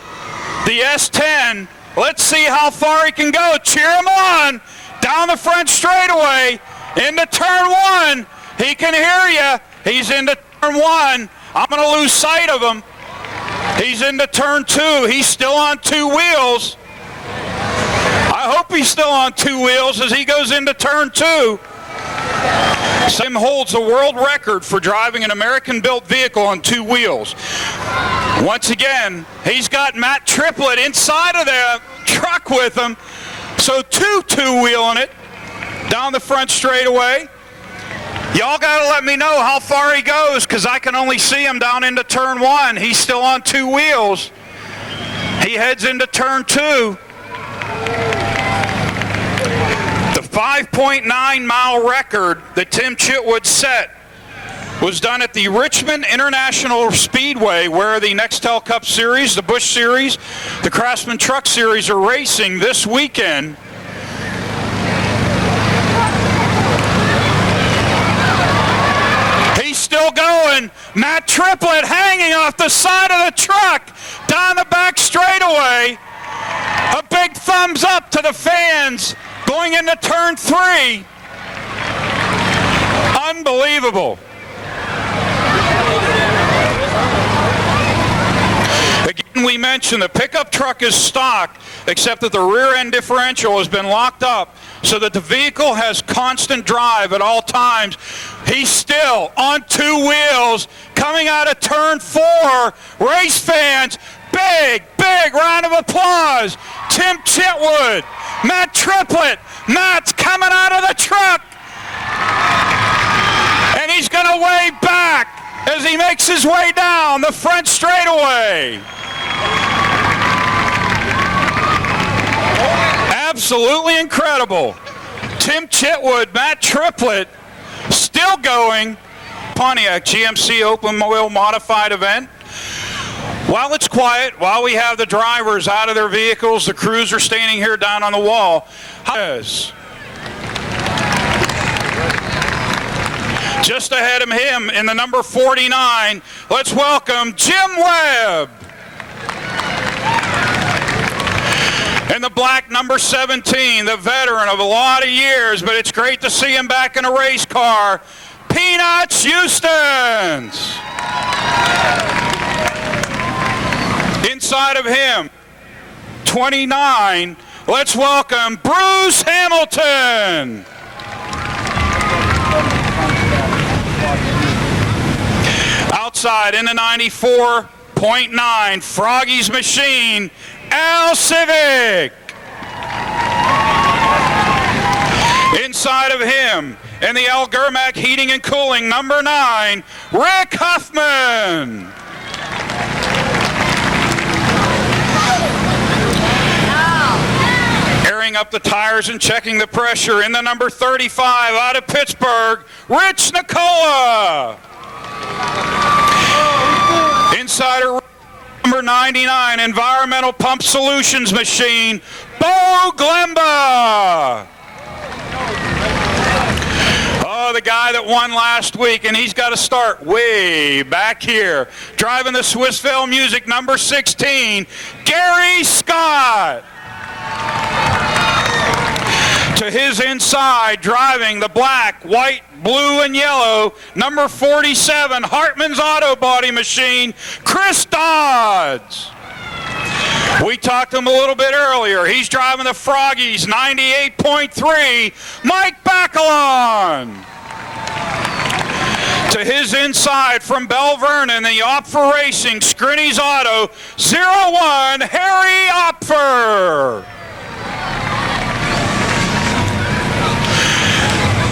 Speaker 1: the S10. Let's see how far he can go. Cheer him on, down the front straightaway, into turn 1. He can hear you. He's into turn 1. I'm going to lose sight of him. He's into turn 2. He's still on 2 wheels. I hope he's still on 2 wheels as he goes into turn 2. Sim holds the world record for driving an American-built vehicle on 2 wheels. Once again, he's got Matt Triplett inside of the truck with him. So 2-wheeling it down the front straightaway. Y'all got to let me know how far he goes, because I can only see him down into turn 1. He's still on 2 wheels. He heads into turn 2. The 5.9-mile record that Tim Chitwood set was done at the Richmond International Speedway, where the Nextel Cup Series, the Busch Series, the Craftsman Truck Series are racing this weekend. He's still going. Matt Triplett hanging off the side of the truck down the back straightaway. A big thumbs up to the fans going into turn 3. Unbelievable. Again, we mentioned the pickup truck is stock, except that the rear end differential has been locked up so that the vehicle has constant drive at all times. He's still on 2 wheels coming out of turn 4. Race fans, big round of applause. Tim Chitwood, Matt Triplett. Matt's coming out of the truck. And he's going to wave back as he makes his way down the front straightaway. Absolutely incredible. Tim Chitwood, Matt Triplett, still going. Pontiac GMC Open Wheel Modified event. While it's quiet, while we have the drivers out of their vehicles, the crews are standing here down on the wall. Just ahead of him in the number 49, let's welcome Jim Webb. In the black number 17, the veteran of a lot of years, but it's great to see him back in a race car, Peanuts Houston's. Inside of him, 29, let's welcome Bruce Hamilton. Outside in the 94.9, Froggy's Machine, Al Civic. Inside of him, in the Al Gurmac Heating and Cooling, number 9, Rick Huffman. Airing up the tires and checking the pressure in the number 35 out of Pittsburgh, Rich Nicola. Inside of number 99, Environmental Pump Solutions Machine, Bo Glemba. Oh, the guy that won last week, and he's got to start way back here. Driving the Swissville Music, number 16, Gary Scott. To his inside, driving the black, white, blue, and yellow, number 47, Hartman's Auto Body Machine, Chris Dodds. We talked to him a little bit earlier. He's driving the Froggies, 98.3, Mike Bacalon. To his inside, from Bell Vernon, the Opfer Racing, Scrinny's Auto, 01, Harry Opfer.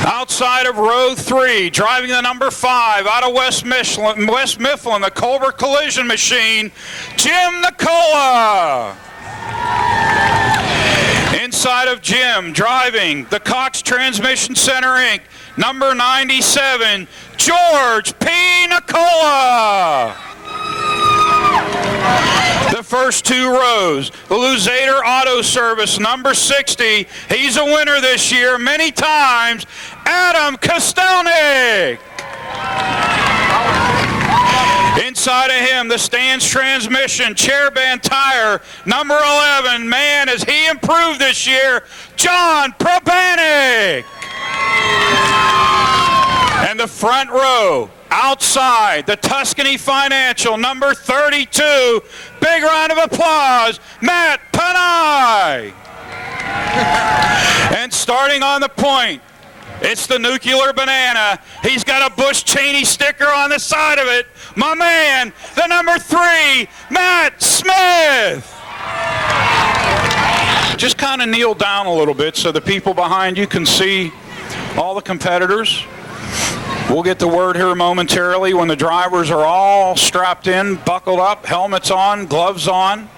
Speaker 1: Outside of row 3, driving the number 5 out of West Mifflin, the Culver Collision Machine, Jim Nicola. Inside of Jim, driving the Cox Transmission Center Inc., number 97, George P. Nicola. The first 2 rows, the Luzader Auto Service, number 60. He's a winner this year many times, Adam Kostelnik. Inside of him, the Stans Transmission, Chairband Tire, number 11. Man, has he improved this year, John Probanik. And the front row, outside, the Tuscany Financial, number 32. Big round of applause, Matt Panay. And starting on the point, It's the Nuclear Banana. He's got a Bush Cheney sticker on the side of it. My man, the number 3, Matt Smith. Just kind of kneel down a little bit so the people behind you can see all the competitors. We'll get the word here momentarily when the drivers are all strapped in, buckled up, helmets on, gloves on,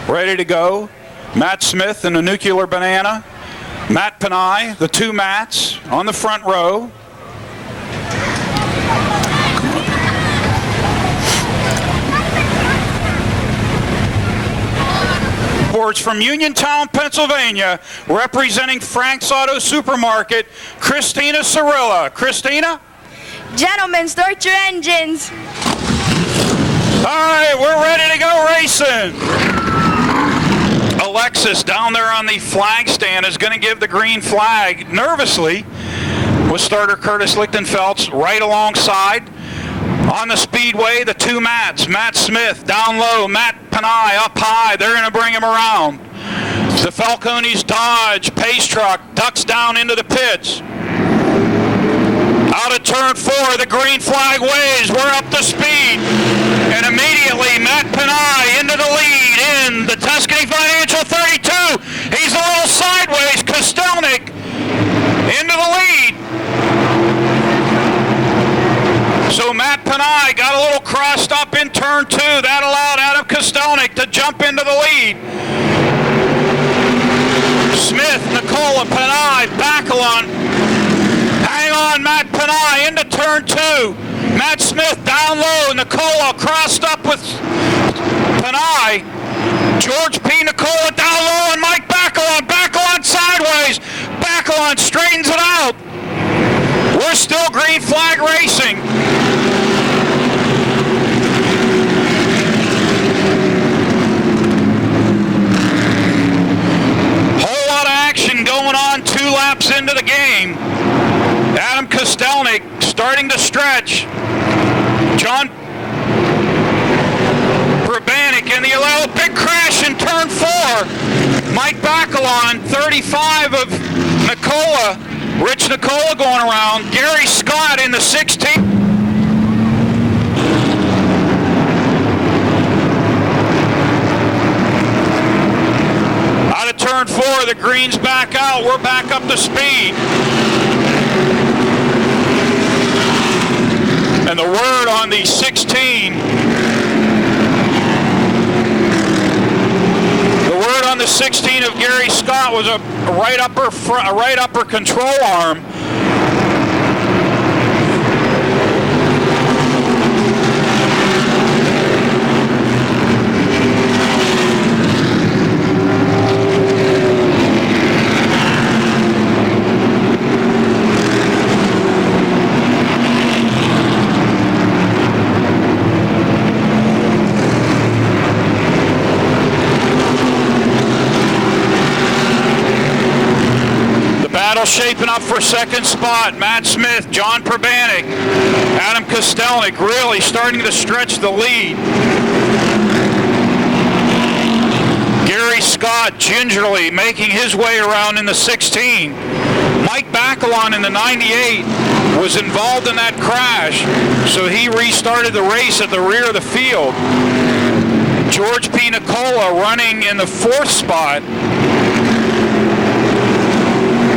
Speaker 1: ready to go. Matt Smith and the Nuclear Banana. Matt Panay, the 2 Matts on the front row. Reports from Uniontown, Pennsylvania, representing Frank's Auto Supermarket, Christina Cirilla. Christina?
Speaker 5: Gentlemen, start your engines.
Speaker 1: All right, we're ready to go racing. Alexis down there on the flag stand is going to give the green flag nervously with starter Curtis Lichtenfeld's right alongside. On the speedway, the 2 Matts, Matt Smith down low, Matt Panay up high. They're going to bring him around. The Falcones Dodge Pace Truck ducks down into the pits. Out of turn 4, the green flag waves. We're up to speed. And immediately, Matt Panay into the lead in the Tuscany Financial 32. He's a little sideways. Kostelnik into the lead. So Matt Panay got a little crossed up in turn 2. That allowed Adam Kostelnik to jump into the lead. Smith, Nicola, Panay, Bacalon. Hang on, Matt Panay into turn 2. Matt Smith down low. Nicola crossed up with Panay. George P. Nicola down low and Mike Bacalon. Bacalon sideways. Bacalon straightens it out. We're still green flag racing. Whole lot of action going on 2 laps into the game. Adam Kostelnik starting to stretch. John Probanik in the yellow. Big crash in turn 4. Mike Bacalon, 35 of Nicola. Rich Nicola going around. Gary Scott in the 16. Out of turn 4, the green's back out. We're back up to speed. And the word on the 16. The word on the 16 of Gary Scott was a right upper control arm. Shaping up for second spot. Matt Smith, John Probanik, Adam Kostelnik really starting to stretch the lead. Gary Scott gingerly making his way around in the 16. Mike Bacalon in the 98 was involved in that crash, so he restarted the race at the rear of the field. George P. Nicola running in the 4th spot.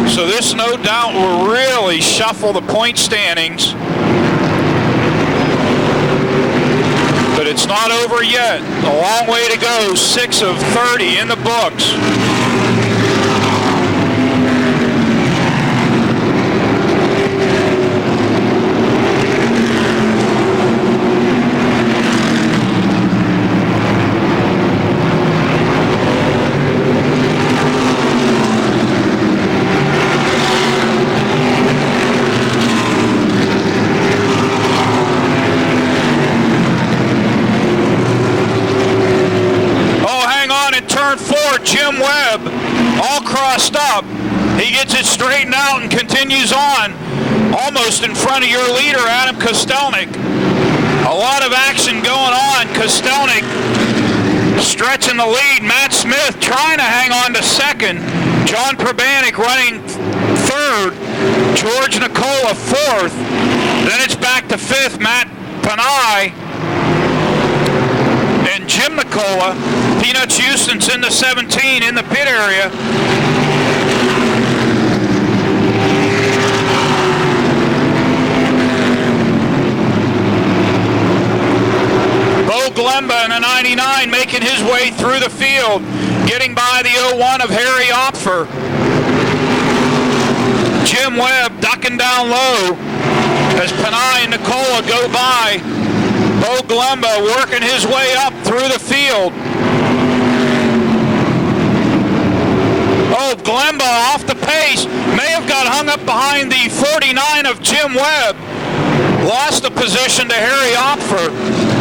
Speaker 1: So this, no doubt, will really shuffle the point standings. But it's not over yet. A long way to go. 6 of 30 in the books. Jim Webb all crossed up. He gets it straightened out and continues on almost in front of your leader, Adam Kostelnik. A lot of action going on. Kostelnik stretching the lead. Matt Smith trying to hang on to second. John Probanik running third. George Nicola 4th. Then it's back to 5th, Matt Panay and Jim Nicola. Peanuts Houston's in the 17 in the pit area. Bo Glemba in the 99 making his way through the field, getting by the 01 of Harry Opfer. Jim Webb ducking down low as Panay and Nicola go by. Bo Glemba working his way up through the field. Oh, Glemba off the pace. May have got hung up behind the 49 of Jim Webb. Lost the position to Harry Opfer.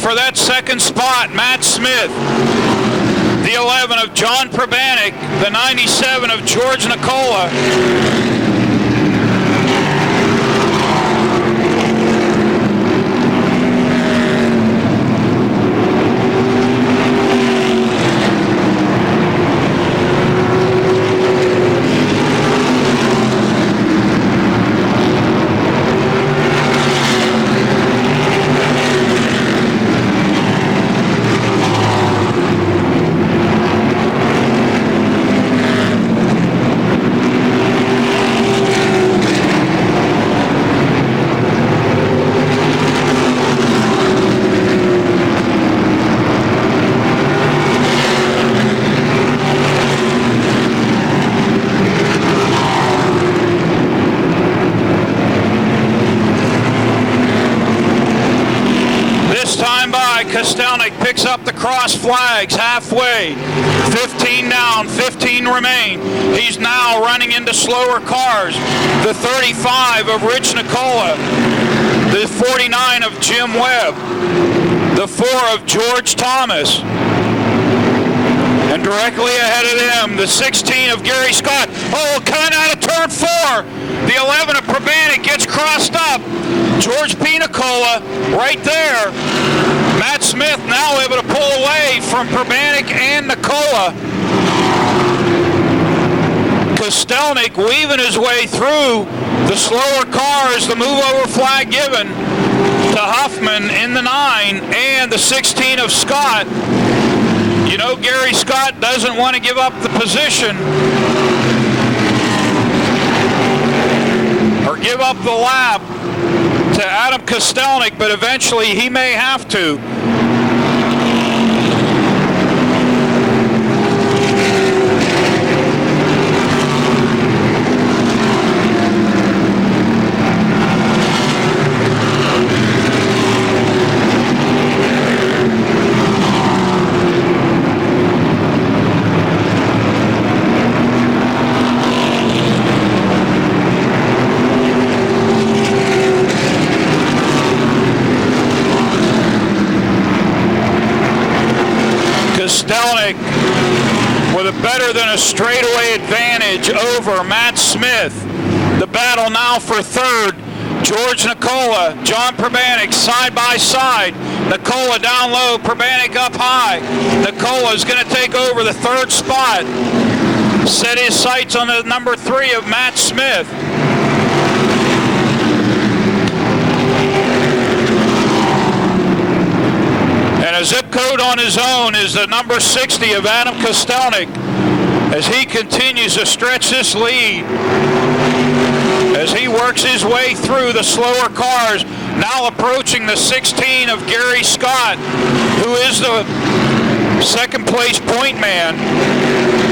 Speaker 1: For that second spot, Matt Smith, the 11 of John Probanik, the 97 of George Nicola. Kostelnik picks up the cross flags halfway. 15 down, 15 remain. He's now running into slower cars. The 35 of Rich Nicola. The 49 of Jim Webb. The 4 of George Thomas. And directly ahead of them, the 16 of Gary Scott. Oh, coming out of turn 4. The 11 of Probanik gets crossed up. George P. Nicola right there. Matt Smith now able to pull away from Probanik and Nicola. Kostelnik weaving his way through the slower cars, the move over flag given to Huffman in the 9 and the 16 of Scott. You know, Gary Scott doesn't want to give up the position or give up the lap to Adam Kostelnik, but eventually he may have to. Kostelnik with a better than a straightaway advantage over Matt Smith. The battle now for third. George Nicola, John Probanik side by side. Nicola down low, Probanik up high. Nicola is going to take over the third spot. Set his sights on the number 3 of Matt Smith. And a zip code on his own is the number 60 of Adam Kostelnik as he continues to stretch this lead as he works his way through the slower cars, now approaching the 16 of Gary Scott, who is the second place point man,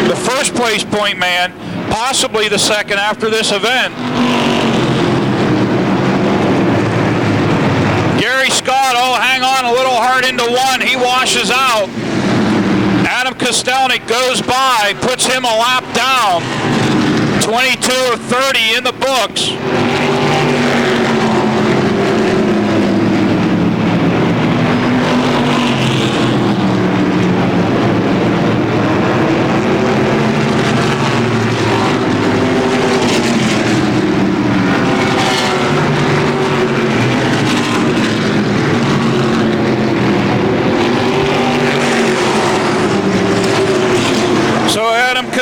Speaker 1: the first place point man, possibly the second after this event. Gary Scott, oh, hang on a little hard into 1. He washes out. Adam Kostelnik goes by, puts him a lap down. 22 of 30 in the books.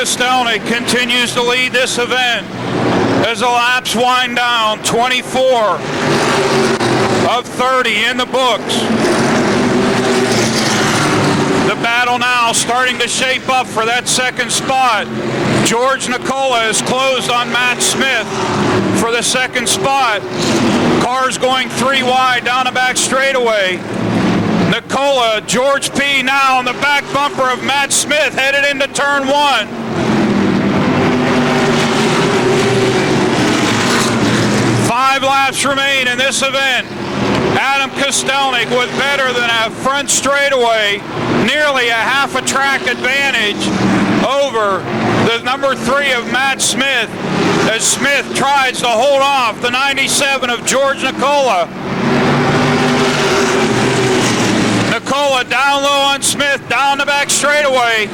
Speaker 1: Kostelnik continues to lead this event as the laps wind down. 24 of 30 in the books. The battle now starting to shape up for that second spot. George Nicola is closed on Matt Smith for the second spot. Cars going 3 wide down the back straightaway. Nicola, George P. now on the back bumper of Matt Smith headed into turn 1. Five laps remain in this event. Adam Kostelnik with better than a front straightaway, nearly a half a track advantage over the number 3 of Matt Smith as Smith tries to hold off the 97 of George Nicola. Nicola down low on Smith, down the back straightaway,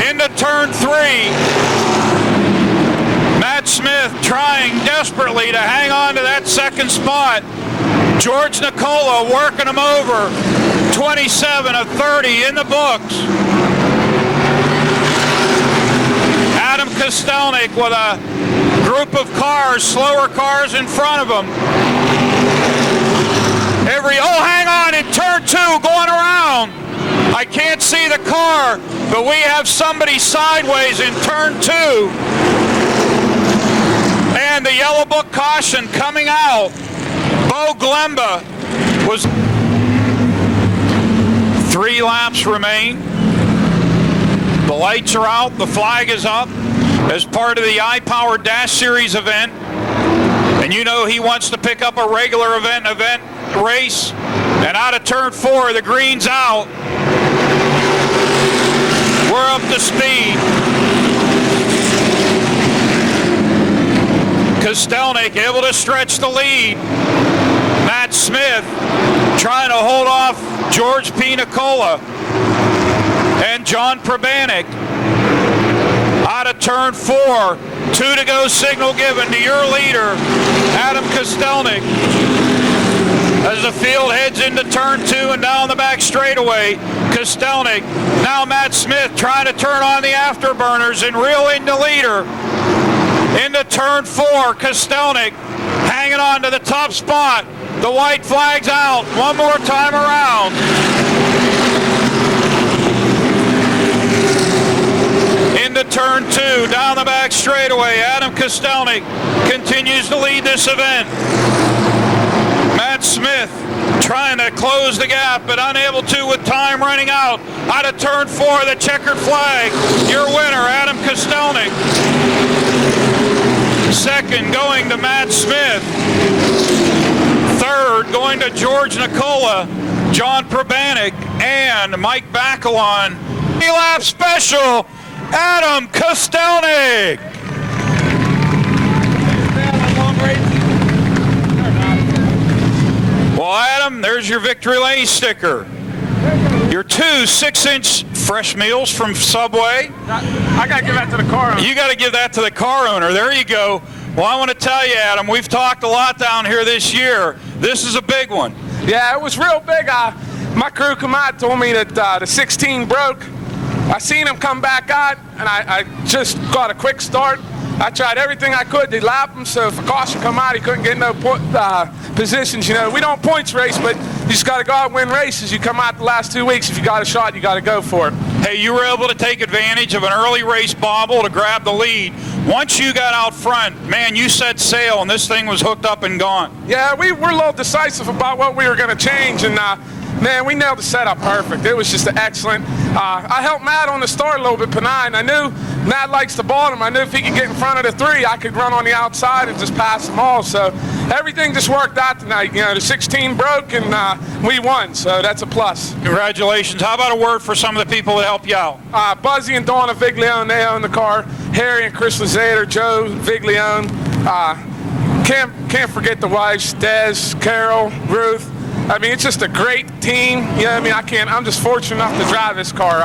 Speaker 1: into turn 3. Matt Smith trying desperately to hang on to that second spot. George Nicola working him over. 27 of 30 in the books. Adam Kostelnik with a group of cars, slower cars in front of him. Hang on, in turn 2, going around. I can't see the car, but we have somebody sideways in turn 2. And the yellow book caution coming out. Bo Glemba was... 3 laps remain. The lights are out, the flag is up as part of the iPower Dash Series event. And you know he wants to pick up a regular event race. And out of turn 4, the green's out. We're up to speed. Kostelnik able to stretch the lead. Matt Smith trying to hold off George P. Nicola and John Probanik. Out of turn 4, 2 to go signal given to your leader, Adam Kostelnik. As the field heads into turn 2 and down the back straightaway, Kostelnik, now Matt Smith trying to turn on the afterburners and reel in the leader. Into turn 4, Kostelnik hanging on to the top spot. The white flag's out. One more time around. Into turn 2, down the back straightaway. Adam Kostelnik continues to lead this event. Matt Smith trying to close the gap, but unable to with time running out. Out of turn 4, the checkered flag. Your winner, Adam Kostelnik. Second going to Matt Smith. Third going to George Nicola, John Probanik, and Mike Bacalon. 3-lap special, Adam Kostelnik. Well, Adam, there's your Victory Lane sticker. Your 2 6-inch fresh meals from Subway.
Speaker 6: I got to give that to the car owner.
Speaker 1: You got to give that to the car owner. There you go. Well, I want to tell you, Adam, we've talked a lot down here this year. This is a big one.
Speaker 6: Yeah, it was real big. My crew come out, told me that the 16 broke. I seen him come back out, and I just got a quick start. I tried everything I could to lap him, so if a caution come out, he couldn't get no positions. You know, we don't points race, but you just got to go out and win races. You come out the last 2 weeks, if you got a shot, you got to go for it.
Speaker 1: Hey, you were able to take advantage of an early race bobble to grab the lead. Once you got out front, man, you set sail, and this thing was hooked up and gone.
Speaker 6: Yeah, we were a little decisive about what we were going to change, and man, we nailed the setup perfect. It was just excellent. I helped Matt on the start a little bit, Panay, and I knew Matt likes the bottom. I knew if he could get in front of the 3, I could run on the outside and just pass them all. So everything just worked out tonight. You know, the 16 broke, and we won, so that's a plus.
Speaker 1: Congratulations. How about a word for some of the people that helped you out?
Speaker 6: Buzzy and Donna Viglione, they own the car. Harry and Chris Lazater, Joe Viglione. Can't forget the wives, Des, Carol, Ruth. I mean, it's just a great team. You know what I mean? I'm just fortunate enough to drive this car.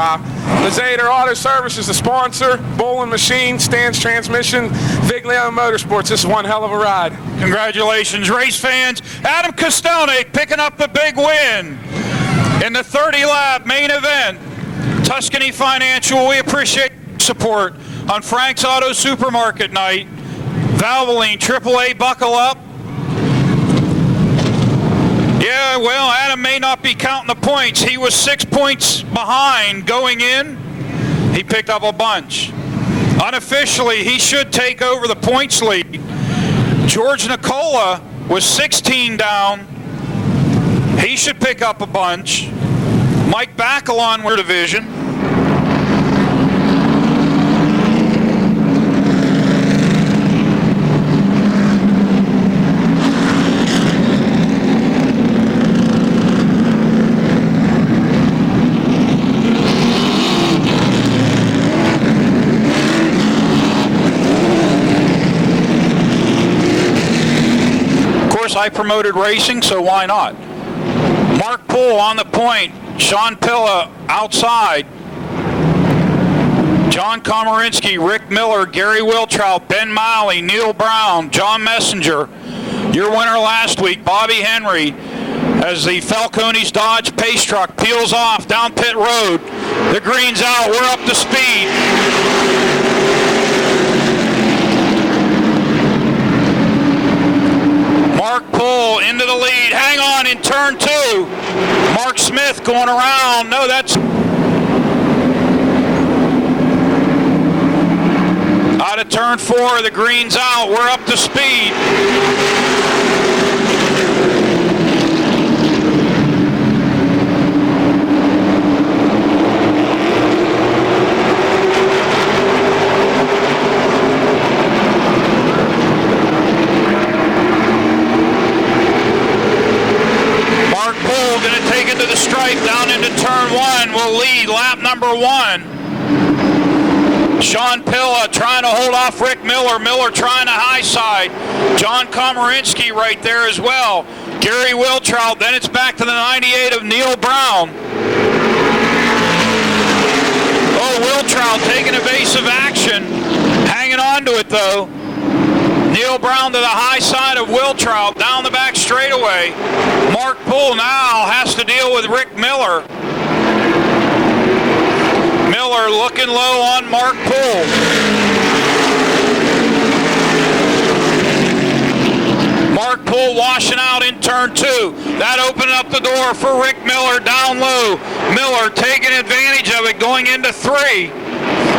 Speaker 6: Lazater Auto Service is the sponsor. Bowling Machine, Stan's Transmission, Viglione Motorsports. This is one hell of a ride.
Speaker 1: Congratulations, race fans. Adam Kostelnik picking up the big win in the 30-lap main event. Tuscany Financial, we appreciate your support. on Frank's Auto Supermarket night. Valvoline AAA buckle up. Yeah, well, Adam may not be counting the points. He was 6 points behind going in. He picked up a bunch. Unofficially, he should take over the points lead. George Nicola was 16 down. He should pick up a bunch. Mike Bacalon were division. I promoted racing, so why not? Mark Poole on the point. Sean Pilla outside. John Komarinsky, Rick Miller, Gary Wiltrout, Ben Miley, Neil Brown, John Messenger. Your winner last week, Bobby Henry, as the Falcones Dodge Pace Truck peels off down pit road. The green's out. We're up to speed. Mark Poole into the lead. Hang on in turn 2. Mark Smith going around. No, that's out of turn 4. The green's out. We're up to speed. Going to take it to the stripe down into turn 1. Will lead lap number 1. Sean Pilla trying to hold off Rick Miller. Miller trying to high side. John Komarinsky right there as well. Gary Wiltrout. Then it's back to the 98 of Neil Brown. Oh, Wiltrout taking evasive action. Hanging on to it though. Neil Brown to the high side of Wiltrout, down the back straightaway. Mark Poole now has to deal with Rick Miller. Miller looking low on Mark Poole. Mark Poole washing out in turn 2. That opened up the door for Rick Miller down low. Miller taking advantage of it going into 3.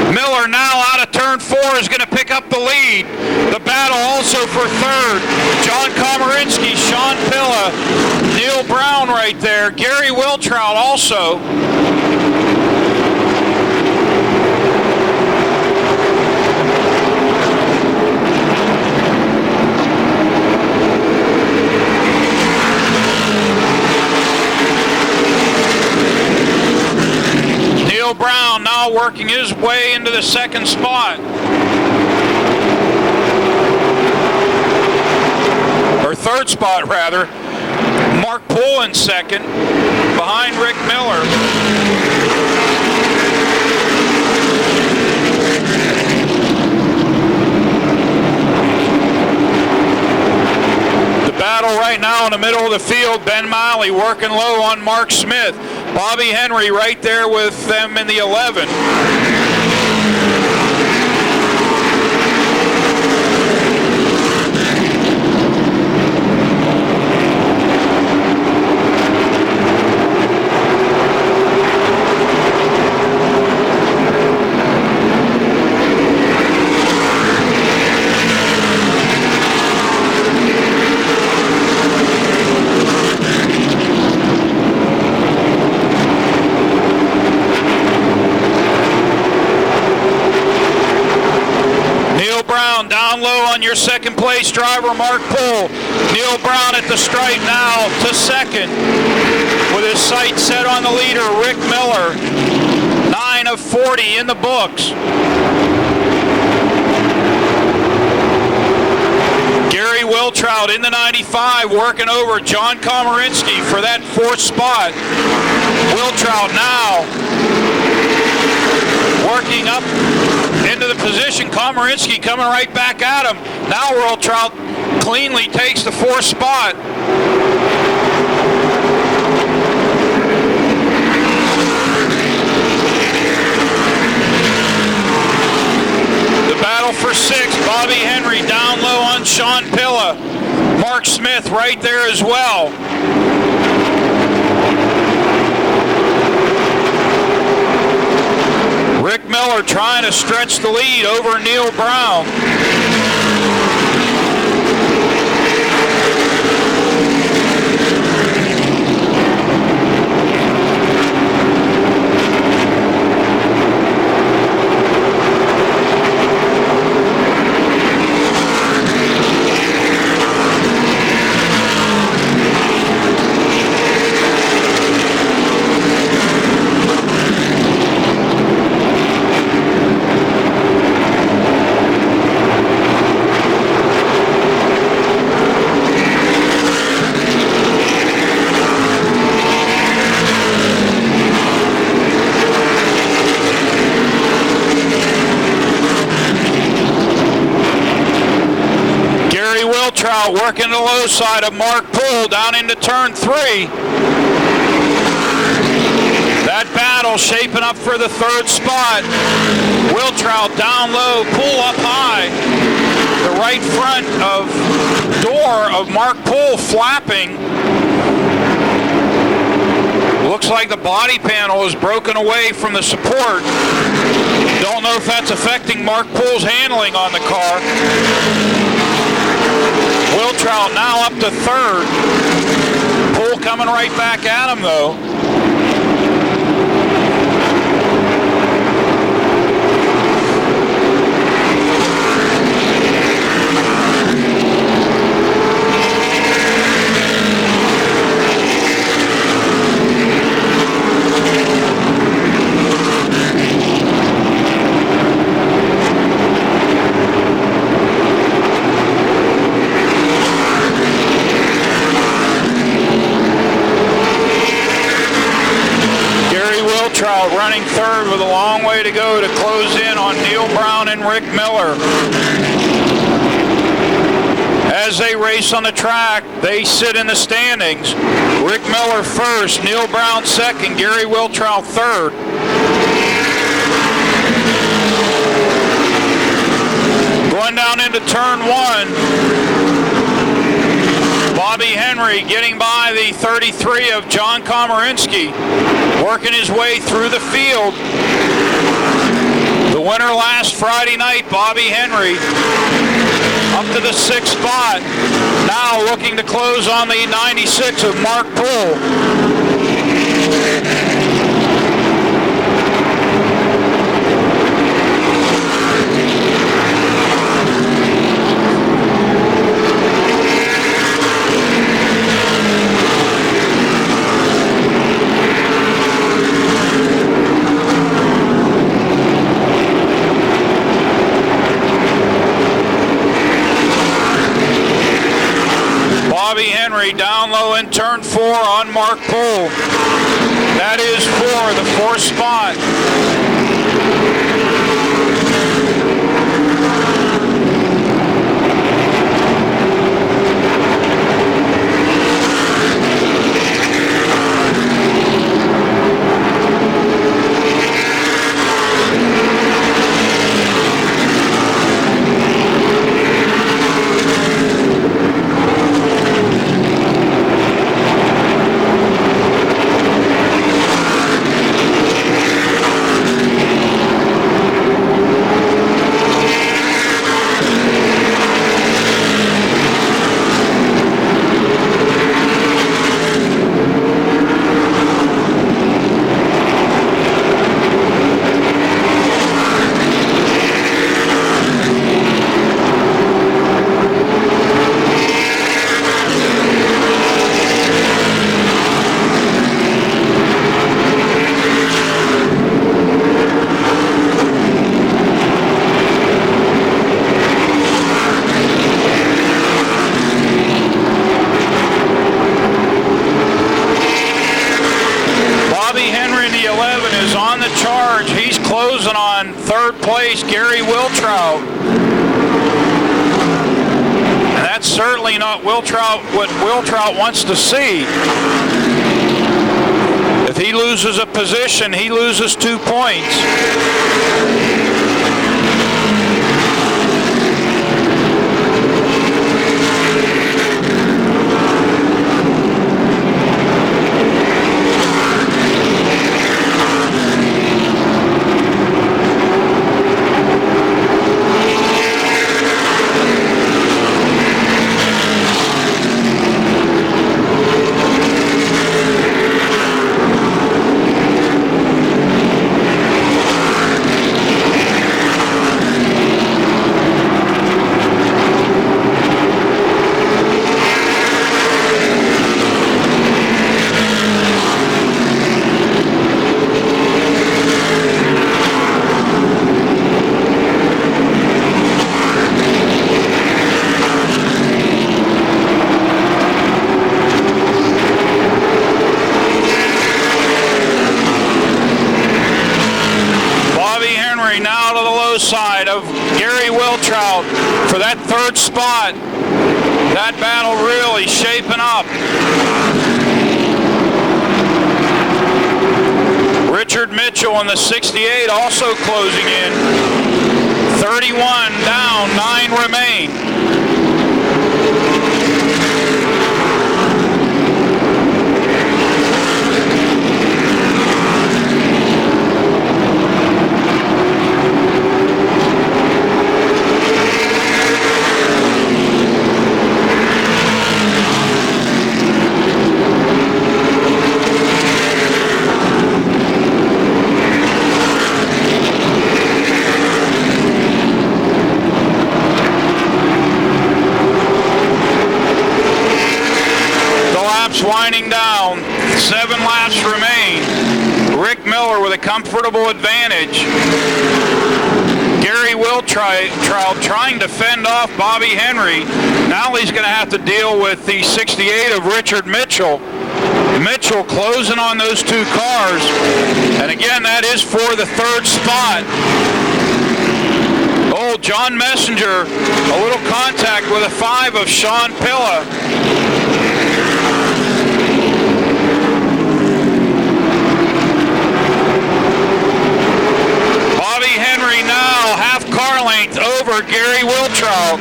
Speaker 1: Miller now out of turn 4 is going to pick up the lead. The battle also for 3rd. John Komarinsky, Sean Pilla, Neil Brown right there. Gary Wiltrout also. Neil Brown now working his way into the 2nd spot. Or 3rd spot, rather. Mark Poole in 2nd, behind Rick Miller. The battle right now in the middle of the field, Ben Miley working low on Mark Smith. Bobby Henry right there with them in the 11. Down low on your 2nd place driver, Mark Poole. Neil Brown at the stripe now to 2nd. With his sights set on the leader, Rick Miller. 9 of 40 in the books. Gary Wiltrout in the 95 working over John Komarinsky for that 4th spot. Wiltrout now working up into the position. Komarinsky coming right back at him. Now Wiltrout cleanly takes the 4th spot. Sean Pilla. Mark Smith right there as well. Rick Miller trying to stretch the lead over Neil Brown. Working the low side of Mark Poole down into turn 3. That battle shaping up for the 3rd spot. Wiltrout down low, Poole up high. The right front of door of Mark Poole flapping. Looks like the body panel is broken away from the support. Don't know if that's affecting Mark Poole's handling on the car. Wiltrout now up to 3rd. Poole coming right back at him though. Running 3rd with a long way to go to close in on Neil Brown and Rick Miller. As they race on the track, they sit in the standings. Rick Miller 1st, Neil Brown 2nd, Gary Wiltrout 3rd. Going down into turn 1. Bobby Henry getting by the 33 of John Komarinsky, working his way through the field. The winner last Friday night, Bobby Henry, up to the 6th spot. Now looking to close on the 96 of Mark Poole. Bobby Henry down low in turn 4 on Mark Poole. That is for the 4th spot. Closing on 3rd place, Gary Wiltrout. And that's certainly not what Wiltrout wants to see. If he loses a position, he loses 2 points. close side of Gary Wiltrout for that third spot. That battle really shaping up. Richard Mitchell in the 68 also closing in. 31 down, 9 remain. Winding down, 7 laps remain. Rick Miller with a comfortable advantage. Gary Wiltrout trying to fend off Bobby Henry. Now he's going to have to deal with the 68 of Richard Mitchell. Mitchell closing on those 2 cars. And again, that is for the third spot. Old John Messenger, a little contact with a 5 of Sean Pilla. Henry now half car length over Gary Wiltrout.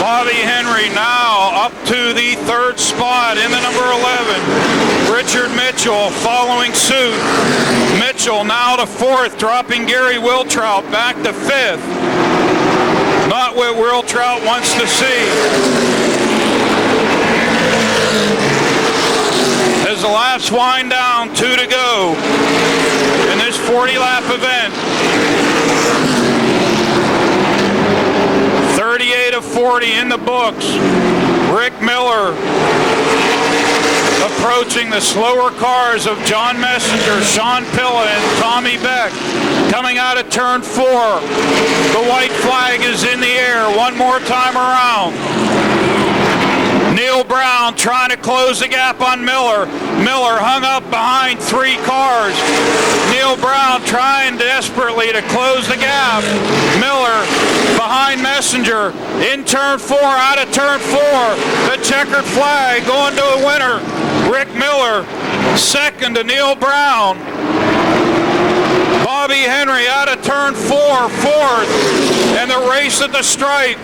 Speaker 1: Bobby Henry now up to the third spot in the number 11. Richard Mitchell following suit. Mitchell now to 4th, dropping Gary Wiltrout back to 5th. Not what Wiltrout wants to see. As the laps wind down, 2 to go in this 40-lap event. 38 of 40 in the books. Rick Miller approaching the slower cars of John Messenger, Sean Pilla, and Tommy Beck. Coming out of turn 4. The white flag is in the air one more time around. Neil Brown trying to close the gap on Miller. Miller hung up behind 3 cars. Neil Brown trying desperately to close the gap. Miller behind Messenger in turn 4, out of turn 4. The checkered flag going to a winner. Rick Miller, 2nd to Neil Brown. Bobby Henry out of turn 4, 4th. And the race at the stripe.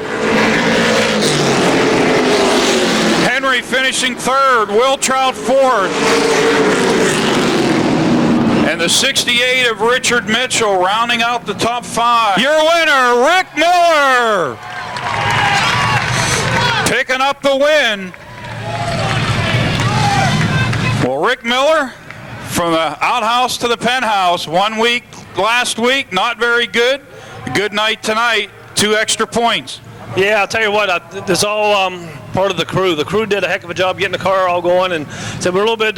Speaker 1: Henry finishing 3rd, Wiltrout 4th. And the 68 of Richard Mitchell rounding out the top 5. Your winner, Rick Miller! Picking up the win. Well, Rick Miller, from the outhouse to the penthouse, 1 week last week, not very good. Good night tonight, 2 extra points.
Speaker 7: Yeah, I'll tell you what, it's all part of the crew. The crew did a heck of a job getting the car all going, and so we're a little bit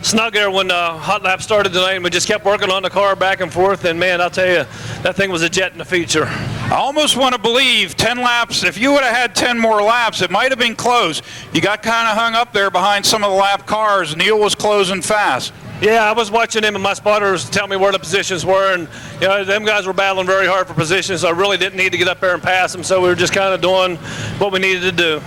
Speaker 7: snug there when the hot lap started tonight, and we just kept working on the car back and forth, and man, I'll tell you, that thing was a jet in the feature.
Speaker 1: I almost want to believe 10 laps, if you would have had 10 more laps, it might have been close. You got kind of hung up there behind some of the lap cars. Neil was closing fast.
Speaker 7: Yeah, I was watching him, and my spotters tell me where the positions were, and you know, them guys were battling very hard for positions, so I really didn't need to get up there and pass them, so we were just kind of doing what we needed to do.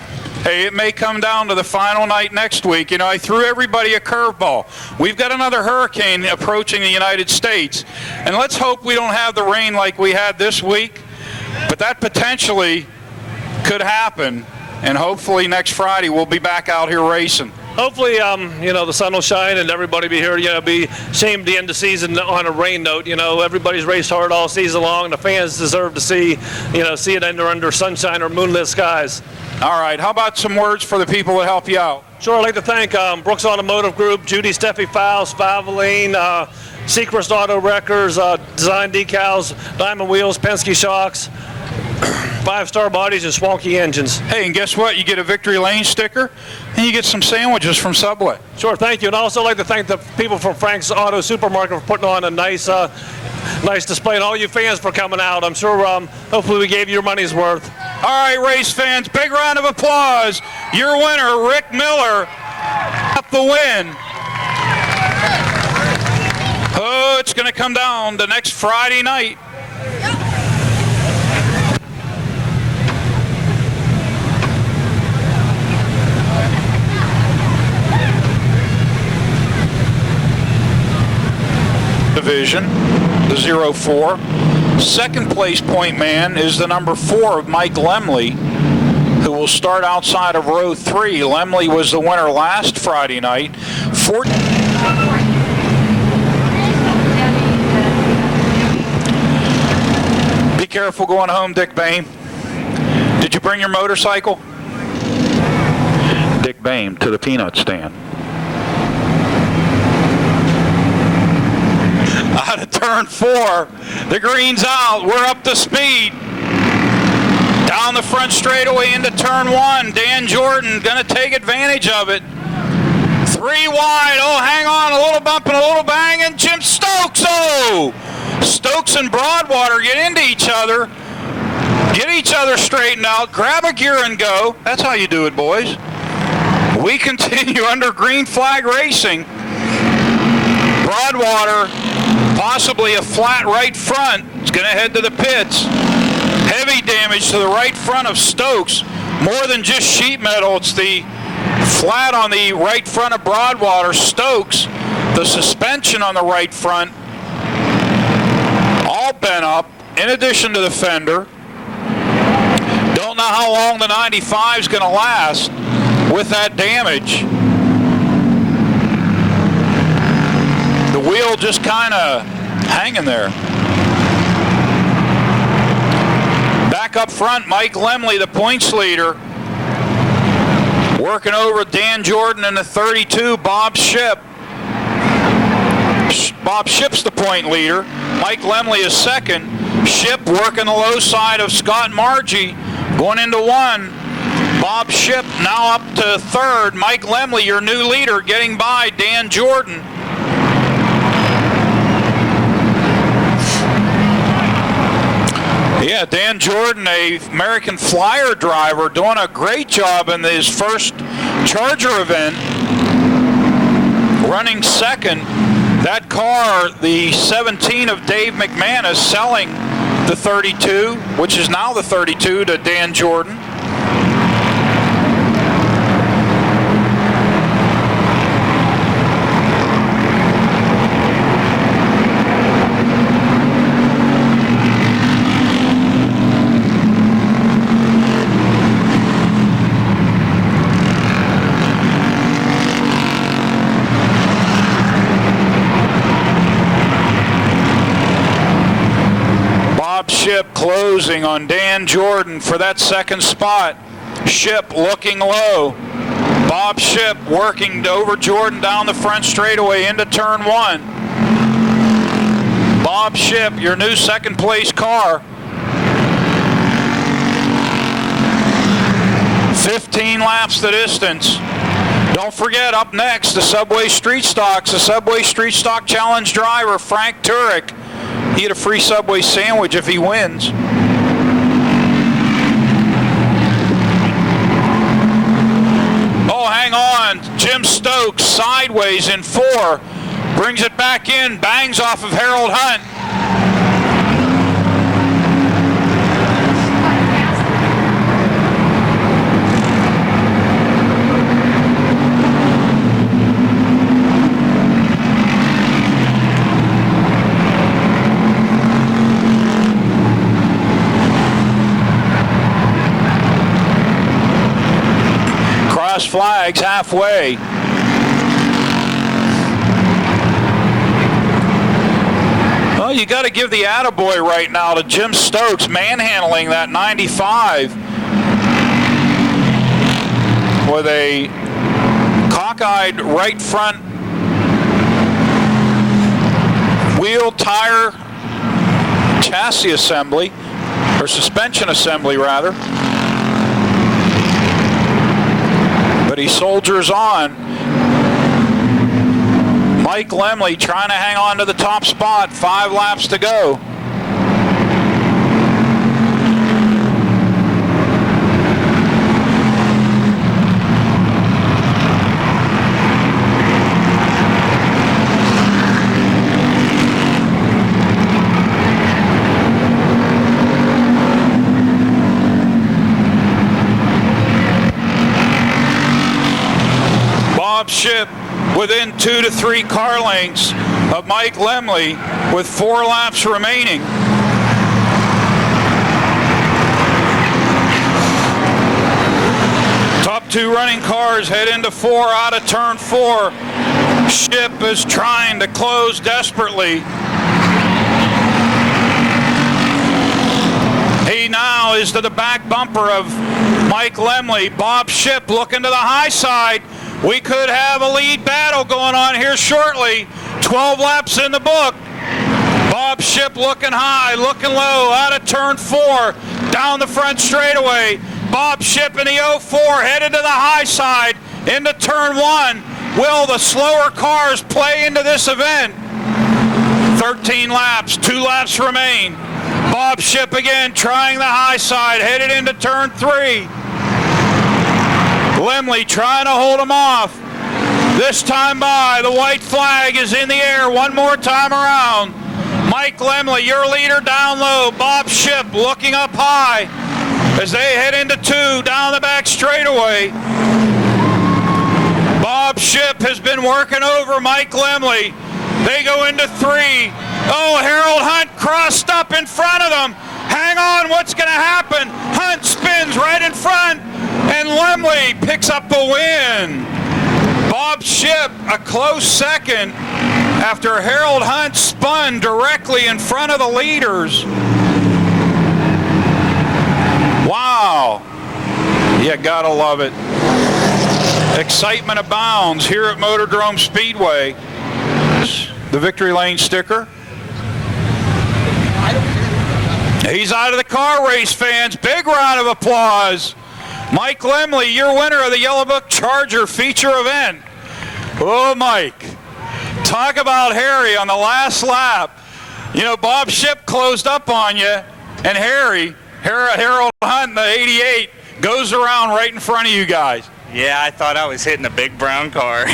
Speaker 1: Hey, it may come down to the final night next week. You know, I threw everybody a curveball. We've got another hurricane approaching the United States, and let's hope we don't have the rain like we had this week, but that potentially could happen, and hopefully next Friday we'll be back out here racing.
Speaker 7: Hopefully, you know, the sun will shine and everybody be here. You know, be ashamed to end the season on a rain note. You know, everybody's raced hard all season long, and the fans deserve to see, you know, see it under sunshine or moonlit skies.
Speaker 1: All right. How about some words for the people that help you out?
Speaker 7: Sure. I'd like to thank Brooks Automotive Group, Judy Steffi Fowles, Valvoline, Seacrest Auto Wreckers, Design Decals, Diamond Wheels, Penske Shocks. 5-star bodies and swanky engines.
Speaker 1: Hey, and guess what? You get a Victory Lane sticker, and you get some sandwiches from Subway.
Speaker 7: Sure, thank you. And I'd also like to thank the people from Frank's Auto Supermarket for putting on a nice display, and all you fans for coming out. I'm sure, hopefully we gave you your money's worth.
Speaker 1: All right, race fans, big round of applause. Your winner, Rick Miller, up the win. Oh, it's going to come down to next Friday night. Division, the 04. Second place point man is the number 4 of Mike Lemley, who will start outside of row 3. Lemley was the winner last Friday night. Be careful going home, Dick Boehm. Did you bring your motorcycle? Dick Boehm to the peanut stand. Out of turn 4, the green's out, we're up to speed. Down the front straightaway into turn 1, Dan Jordan gonna take advantage of it. 3 wide, oh hang on, a little bump and a little bang, and Jim Stokes, oh! Stokes and Broadwater get into each other, get each other straightened out, grab a gear and go. That's how you do it, boys. We continue under green flag racing. Broadwater, possibly a flat right front. It's going to head to the pits. Heavy damage to the right front of Stokes. More than just sheet metal, it's the flat on the right front of Broadwater. Stokes, the suspension on the right front, all bent up, in addition to the fender. Don't know how long the 95 is going to last with that damage. The wheel just kind of hanging there. Back up front, Mike Lemley, the points leader, working over Dan Jordan in the 32, Bob Ship. Bob Ship's the point leader. Mike Lemley is second. Ship working the low side of Scott Margie, going into 1. Bob Ship now up to 3rd. Mike Lemley, your new leader, getting by Dan Jordan. Yeah, Dan Jordan, a American Flyer driver, doing a great job in his first Charger event, running second. That car, the 17 of Dave McManus, selling the 32, which is now the 32, to Dan Jordan. Ship closing on Dan Jordan for that second spot. Ship looking low. Bob Ship working over Jordan down the front straightaway into turn 1. Bob Ship, your new second place car. 15 laps the distance. Don't forget, up next, the Subway Street Stocks, the Subway Street Stock Challenge driver, Frank Turek. He get a free Subway sandwich if he wins. Oh, hang on. Jim Stokes sideways in 4. Brings it back in. Bangs off of Harold Hunt. Flags halfway. Well, you got to give the attaboy right now to Jim Stokes, manhandling that 95 with a cockeyed right front wheel, tire, chassis assembly. or suspension assembly rather. But he soldiers on. Mike Lemley trying to hang on to the top spot. 5 laps to go. Bob Shipp within 2 to 3 car lengths of Mike Lemley with 4 laps remaining. Top 2 running cars head into 4 out of turn 4. Shipp is trying to close desperately. He now is to the back bumper of Mike Lemley. Bob Shipp looking to the high side. We could have a lead battle going on here shortly. 12 laps in the book. Bob Shipp looking high, looking low, out of turn 4, down the front straightaway. Bob Shipp in the 04 headed to the high side into turn 1. Will the slower cars play into this event? 13 laps, 2 laps remain. Bob Shipp again trying the high side, headed into turn 3. Lemley trying to hold him off. This time by, the white flag is in the air one more time around. Mike Lemley, your leader, down low. Bob Shipp looking up high as they head into 2 down the back straightaway. Bob Shipp has been working over Mike Lemley. They go into 3. Oh, Harold Hunt crossed up in front of them. Hang on, what's going to happen? Hunt spins right in front, and Lemley picks up the win. Bob Shipp a close second after Harold Hunt spun directly in front of the leaders. Wow. You gotta love it. Excitement abounds here at Motordrome Speedway. The victory lane sticker. He's out of the car, race fans. Big round of applause. Mike Lemley, your winner of the Yellow Book Charger feature event. Oh, Mike. Talk about Harry on the last lap. You know, Bob Shipp closed up on you, and Harold Hunt, the 88, goes around right in front of you guys.
Speaker 8: Yeah, I thought I was hitting a big brown car.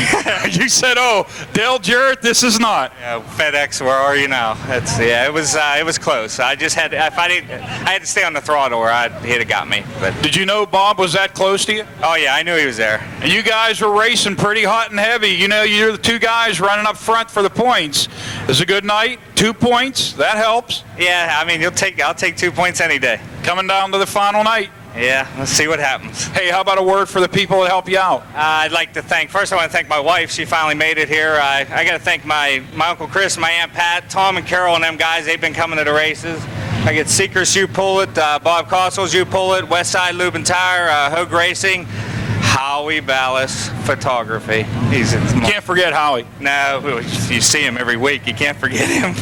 Speaker 1: You said, "Oh, Dale Jarrett, this is not."
Speaker 8: Yeah, FedEx, where are you now? It was close. I just had I had to stay on the throttle, or he'd have got me. But
Speaker 1: Did you know Bob was that close to you?
Speaker 8: oh yeah, I knew he was there.
Speaker 1: And you guys were racing pretty hot and heavy. You know, you're the 2 guys running up front for the points. It was a good night. 2 points, that helps.
Speaker 8: Yeah, I mean, I'll take 2 points any day.
Speaker 1: Coming down to the final night.
Speaker 8: Yeah, let's see what happens.
Speaker 1: Hey, how about a word for the people that help you out?
Speaker 8: I'd like to first I want to thank my wife. She finally made it here. I got to thank my Uncle Chris, my Aunt Pat, Tom and Carol and them guys. They've been coming to the races. I get Seekers, you pull it. Bob Costles, you pull it. Westside Lube and Tire, Hogue Racing. Howie Ballas Photography.
Speaker 1: Can't forget Howie.
Speaker 8: No, you see him every week. You can't forget him.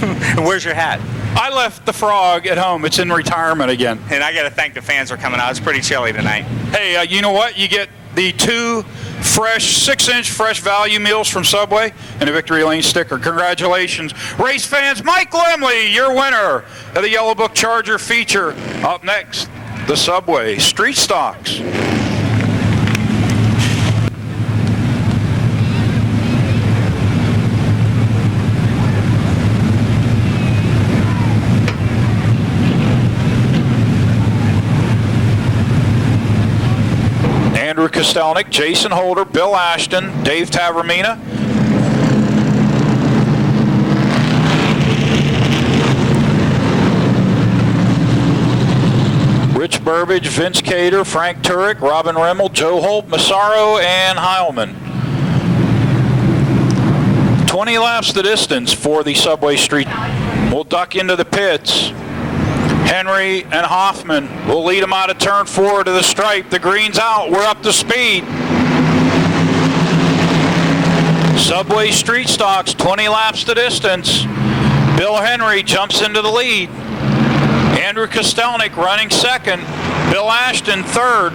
Speaker 8: Where's your hat?
Speaker 1: I left the Frog at home. It's in retirement again.
Speaker 8: And I got to thank the fans for coming out. It's pretty chilly tonight.
Speaker 1: Hey, you know what? You get the 2 fresh 6-inch fresh value meals from Subway and a victory lane sticker. Congratulations, race fans. Mike Lemley, your winner of the Yellow Book Charger feature. Up next, the Subway Street Stocks. Andrew Kostelnik, Jason Holder, Bill Ashton, Dave Tavermina. Rich Burbage, Vince Cater, Frank Turek, Robin Rimmel, Joe Holt, Massaro, and Heilman. 20 laps the distance for the Subway Street. We'll duck into the pits. Henry and Hoffman will lead them out of turn 4 to the stripe. The green's out. We're up to speed. Subway Street Stocks, 20 laps the distance. Bill Henry jumps into the lead. Andrew Kostelnik running second. Bill Ashton third.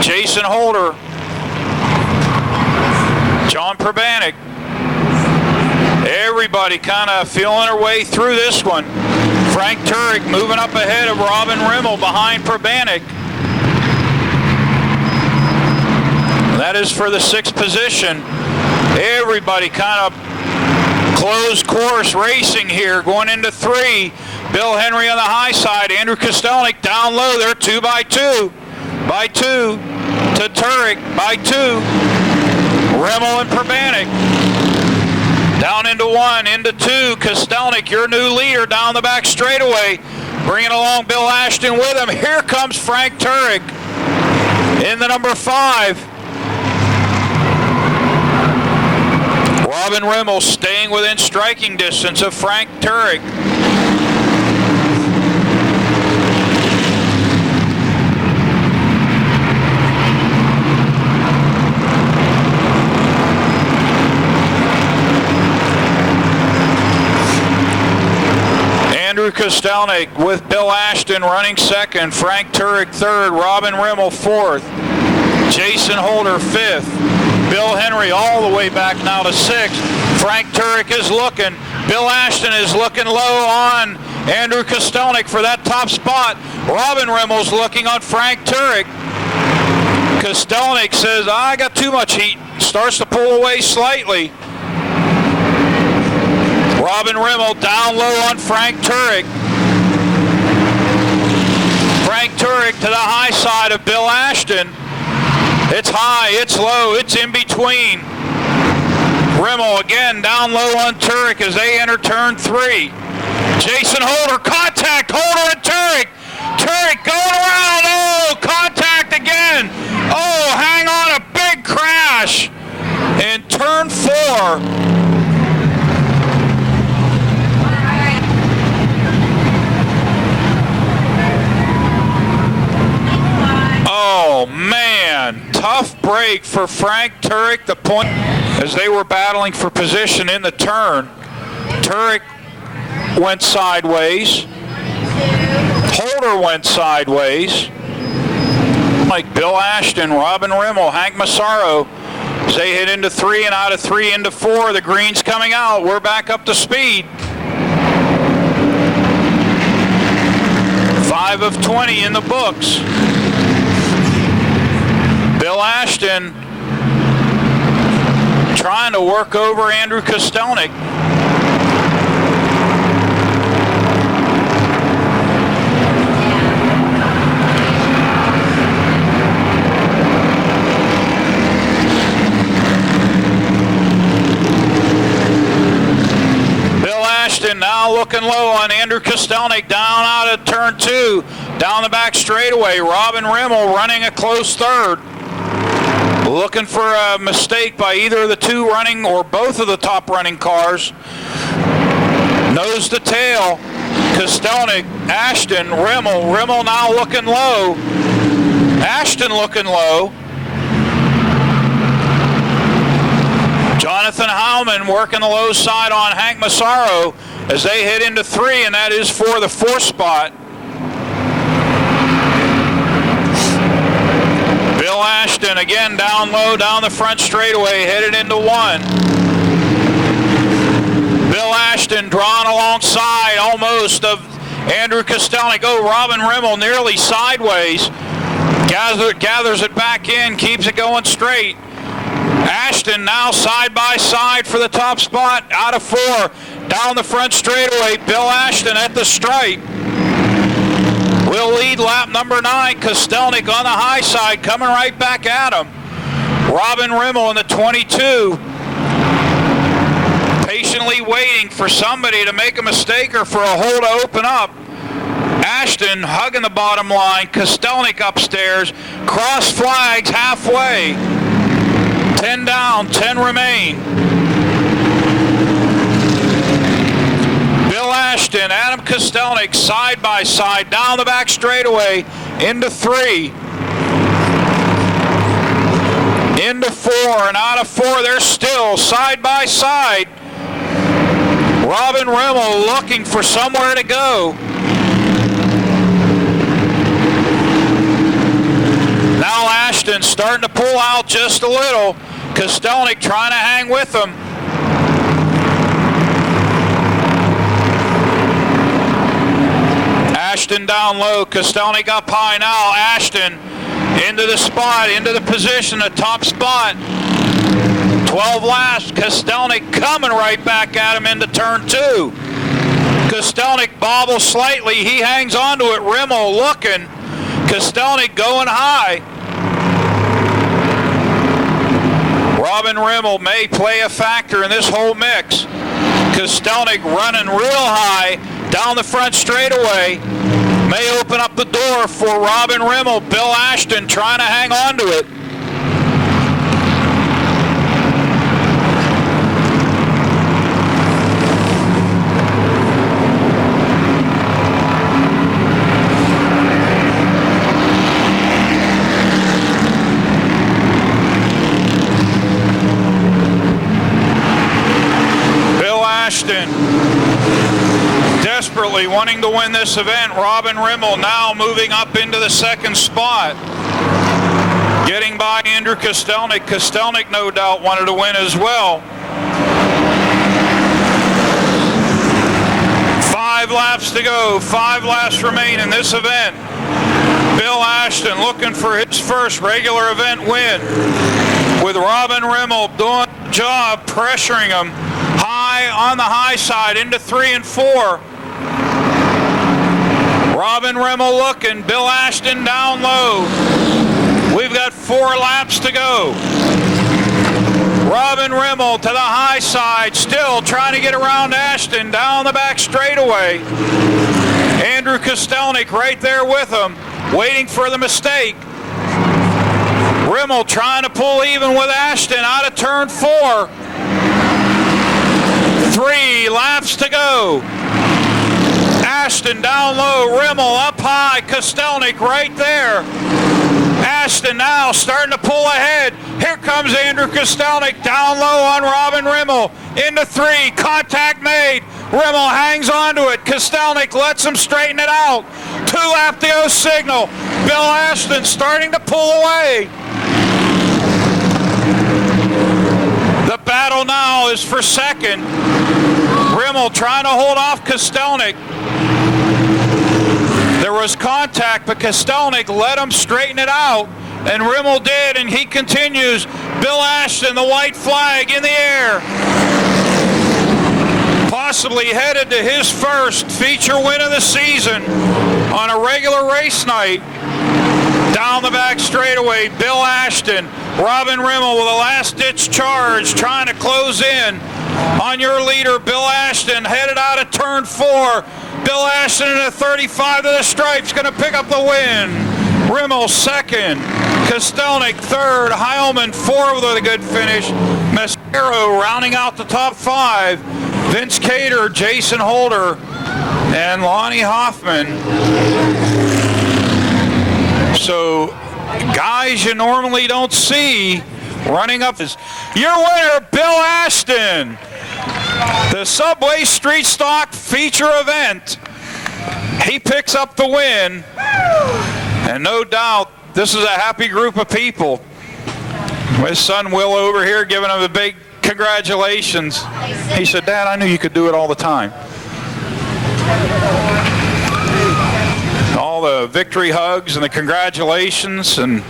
Speaker 1: Jason Holder. John Probanik. Everybody kind of feeling their way through this one. Frank Turek moving up ahead of Robin Rimmel behind Probanik. That is for the 6th position. Everybody kind of closed course racing here, going into 3. Bill Henry on the high side. Andrew Kostelnik down low. They're 2 by 2. By 2 to Turek. By 2. Rimmel and Probanik. Down into 1, into 2. Kostelnik, your new leader, down the back straightaway. Bringing along Bill Ashton with him. Here comes Frank Turek in the number 5. Robin Rimmel staying within striking distance of Frank Turek. Andrew Kostelnik with Bill Ashton running second, Frank Turek third, Robin Rimmel fourth, Jason Holder fifth, Bill Henry all the way back now to 6th. Frank Turek is looking. Bill Ashton is looking low on Andrew Kostelnik for that top spot. Robin Rimmel's looking on Frank Turek. Kostelnik says, I got too much heat. Starts to pull away slightly. Robin Rimmel down low on Frank Turek. Frank Turek to the high side of Bill Ashton. It's high, it's low, it's in between. Rimmel again down low on Turek as they enter turn 3. Jason Holder, contact, Holder and Turek. Turek going around, oh, contact again. Oh, hang on, a big crash in turn 4. Oh man, tough break for Frank Turek. The point as they were battling for position in the turn. Turek went sideways. Holder went sideways. Like Bill Ashton, Robin Rimmel, Hank Massaro. As they hit into 3 and out of 3 into 4. The green's coming out. We're back up to speed. 5 of 20 in the books. Bill Ashton trying to work over Andrew Kostelnik. Bill Ashton now looking low on Andrew Kostelnik down out of turn 2. Down the back straightaway. Robin Rimmel running a close third. Looking for a mistake by either of the 2 running or both of the top running cars. Nose to tail. Kostelnik, Ashton, Rimmel. Rimmel now looking low. Ashton looking low. Jonathan Howman working the low side on Hank Massaro as they hit into 3, and that is for the 4th spot. Bill Ashton again down low, down the front straightaway, headed into 1. Bill Ashton drawn alongside almost of Andrew Kostelnik. Oh, Robin Rimmel nearly sideways. Gathers it back in, keeps it going straight. Ashton now side by side for the top spot out of 4. Down the front straightaway, Bill Ashton at the stripe. Will lead lap number 9. Kostelnik on the high side, coming right back at him. Robin Rimmel in the 22. Patiently waiting for somebody to make a mistake or for a hole to open up. Ashton hugging the bottom line. Kostelnik upstairs. Cross flags halfway. 10 down, 10 remain. Bill Ashton, Adam Kostelnik side by side down the back straightaway into 3. Into 4 and out of 4. They're still side by side. Robin Rimmel looking for somewhere to go. Now Ashton starting to pull out just a little. Kostelnik trying to hang with him. Ashton down low, Kostelnik up high now. Ashton into the spot, into the position, the top spot. 12 laps, Kostelnik coming right back at him into turn 2. Kostelnik bobbles slightly, he hangs onto it. Rimmel looking, Kostelnik going high. Robin Rimmel may play a factor in this whole mix. Kostelnik running real high down the front straightaway. May open up the door for Robin Rimmel. Bill Ashton trying to hang on to it. Desperately wanting to win this event. Robin Rimmel now moving up into the second spot. Getting by Andrew Kostelnik. Kostelnik no doubt wanted to win as well. 5 laps to go. 5 laps remain in this event. Bill Ashton looking for his first regular event win. With Robin Rimmel doing the job, pressuring him high on the high side into 3 and 4. Robin Rimmel looking, Bill Ashton down low. We've got 4 laps to go. Robin Rimmel to the high side, still trying to get around Ashton down the back straightaway. Andrew Kostelnik right there with him, waiting for the mistake. Rimmel trying to pull even with Ashton out of turn 4. 3 laps to go. Ashton down low, Rimmel up high, Kostelnik right there. Ashton now starting to pull ahead. Here comes Andrew Kostelnik down low on Robin Rimmel. Into 3, contact made. Rimmel hangs onto it. Kostelnik lets him straighten it out. 2 lap to go signal. Bill Ashton starting to pull away. The battle now is for second. Rimmel trying to hold off Kostelnik. There was contact, but Kostelnik let him straighten it out, and Rimmel did, and he continues. Bill Ashton, the white flag in the air. Possibly headed to his first feature win of the season on a regular race night. Down the back straightaway, Bill Ashton. Robin Rimmel with a last-ditch charge, trying to close in on your leader, Bill Ashton, headed out of turn 4. Bill Ashton in a 35 to the stripes, going to pick up the win. Rimmel second, Kostelnik third, Heilman 4 with a good finish. Mascaro rounding out the top 5. Vince Cater, Jason Holder, and Lonnie Hoffman. So guys you normally don't see running up is your winner, Bill Ashton. The Subway Street Stock feature event. He picks up the win, and no doubt this is a happy group of people. His son Will over here giving him a big congratulations. He said, Dad, I knew you could do it all the time. All the victory hugs and the congratulations and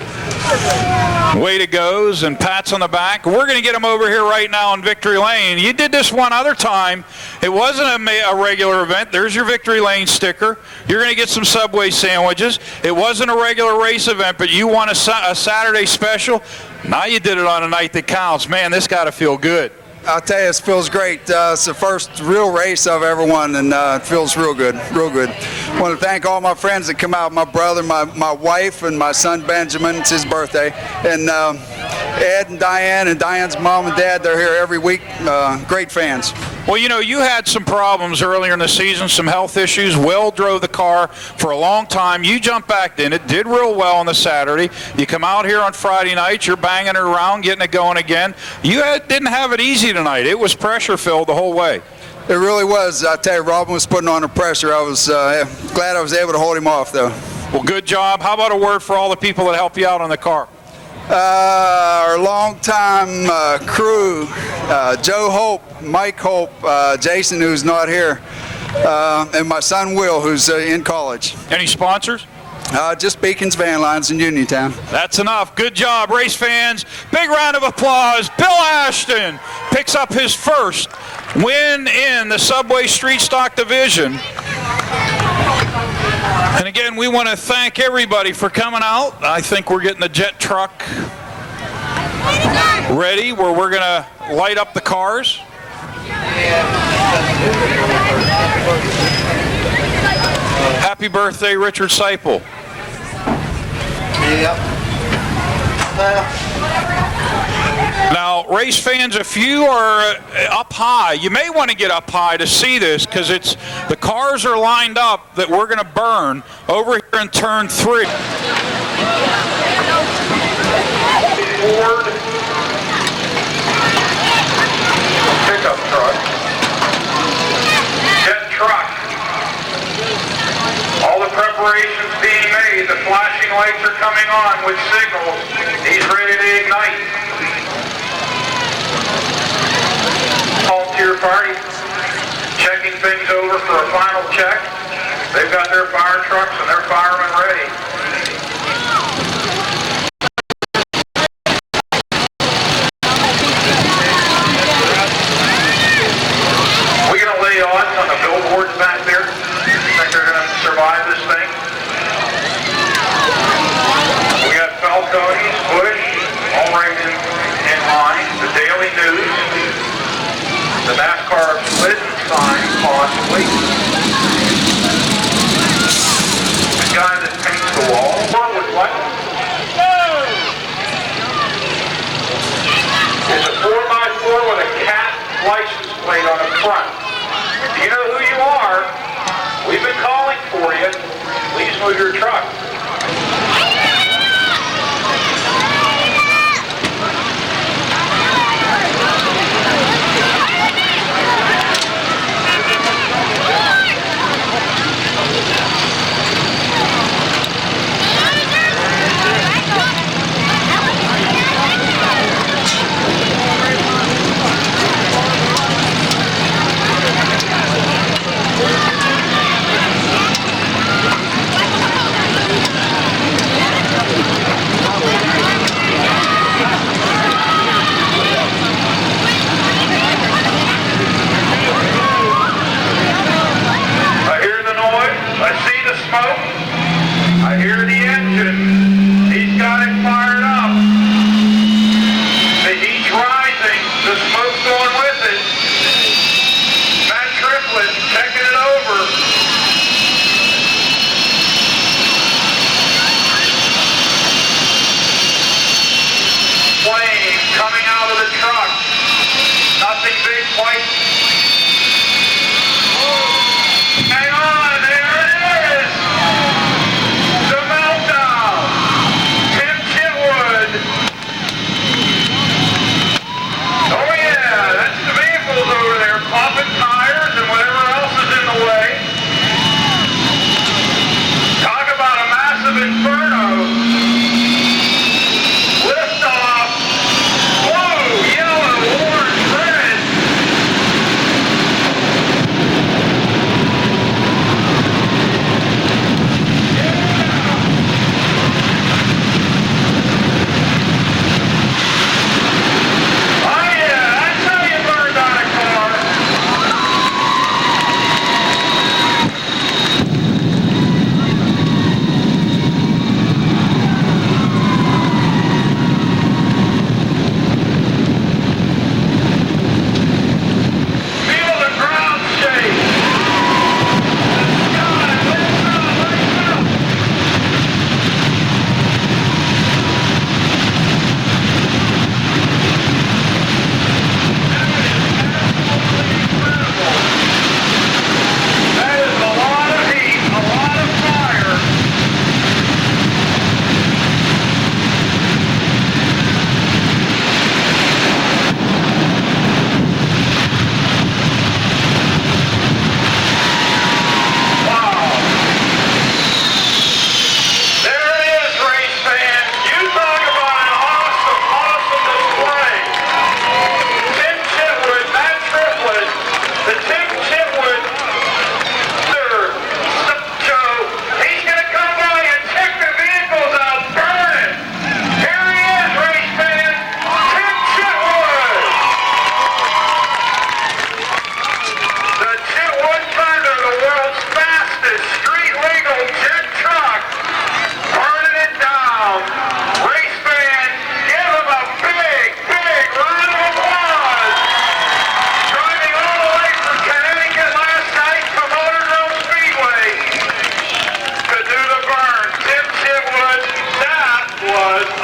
Speaker 1: way to goes and pats on the back. We're going to get him over here right now in Victory Lane. You did this one other time. It wasn't a regular event. There's your Victory Lane sticker. You're going to get some Subway sandwiches. It wasn't a regular race event, but you won a Saturday special. Now you did it on a night that counts. Man, this got to feel good.
Speaker 9: I'll tell you, it feels great. It's the first real race I've ever won, and it feels real good, real good. I want to thank all my friends that come out, my brother, my wife, and my son Benjamin. It's his birthday. And Ed and Diane's mom and dad, they're here every week. Great fans.
Speaker 1: Well, you know, you had some problems earlier in the season, some health issues. Will drove the car for a long time. You jumped back in it, did real well on the Saturday. You come out here on Friday night, you're banging it around, getting it going again. You didn't have it easy tonight. It was pressure-filled the whole way.
Speaker 9: It really was. I tell you, Robin was putting on the pressure. I was glad I was able to hold him off, though.
Speaker 1: Well, good job. How about a word for all the people that help you out on the car?
Speaker 9: Our longtime crew, Joe Hope, Mike Hope, Jason, who's not here, and my son Will, who's in college.
Speaker 1: Any sponsors?
Speaker 9: Just Beacons Van Lines in Uniontown.
Speaker 1: That's enough. Good job, race fans. Big round of applause. Bill Ashton picks up his first win in the Subway Street Stock Division. And again, we want to thank everybody for coming out. I think we're getting the jet truck ready where we're going to light up the cars. Happy birthday, Richard Seipel. Now, race fans, if you are up high, you may want to get up high to see this because the cars are lined up that we're going to burn over here in turn 3. Ford pickup truck, jet truck. All the preparations being made. The flashing lights are coming on with signals. He's ready to ignite. Volunteer party checking things over for a final check. They've got their fire trucks and their firemen ready. We're going to lay odds on the billboards back there. Think they're going to survive this thing? We got Falcones, Bush, all right in line. The Daily News, the NASCAR split sign, possibly. The guy that paints the wall. With what? It's a 4x4 with a cat license plate on the front. Do you know who you are? We've been calling for you. Please move your truck.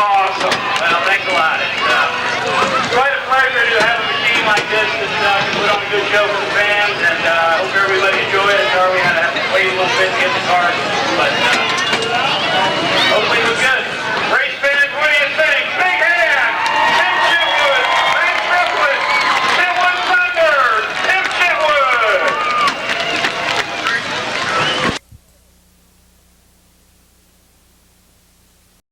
Speaker 10: awesome. Well, thanks a lot. It's quite a pleasure to have a machine like this that can put on a good show for the fans, and I hope everybody enjoyed it. Sorry we had to wait a little bit to get the cars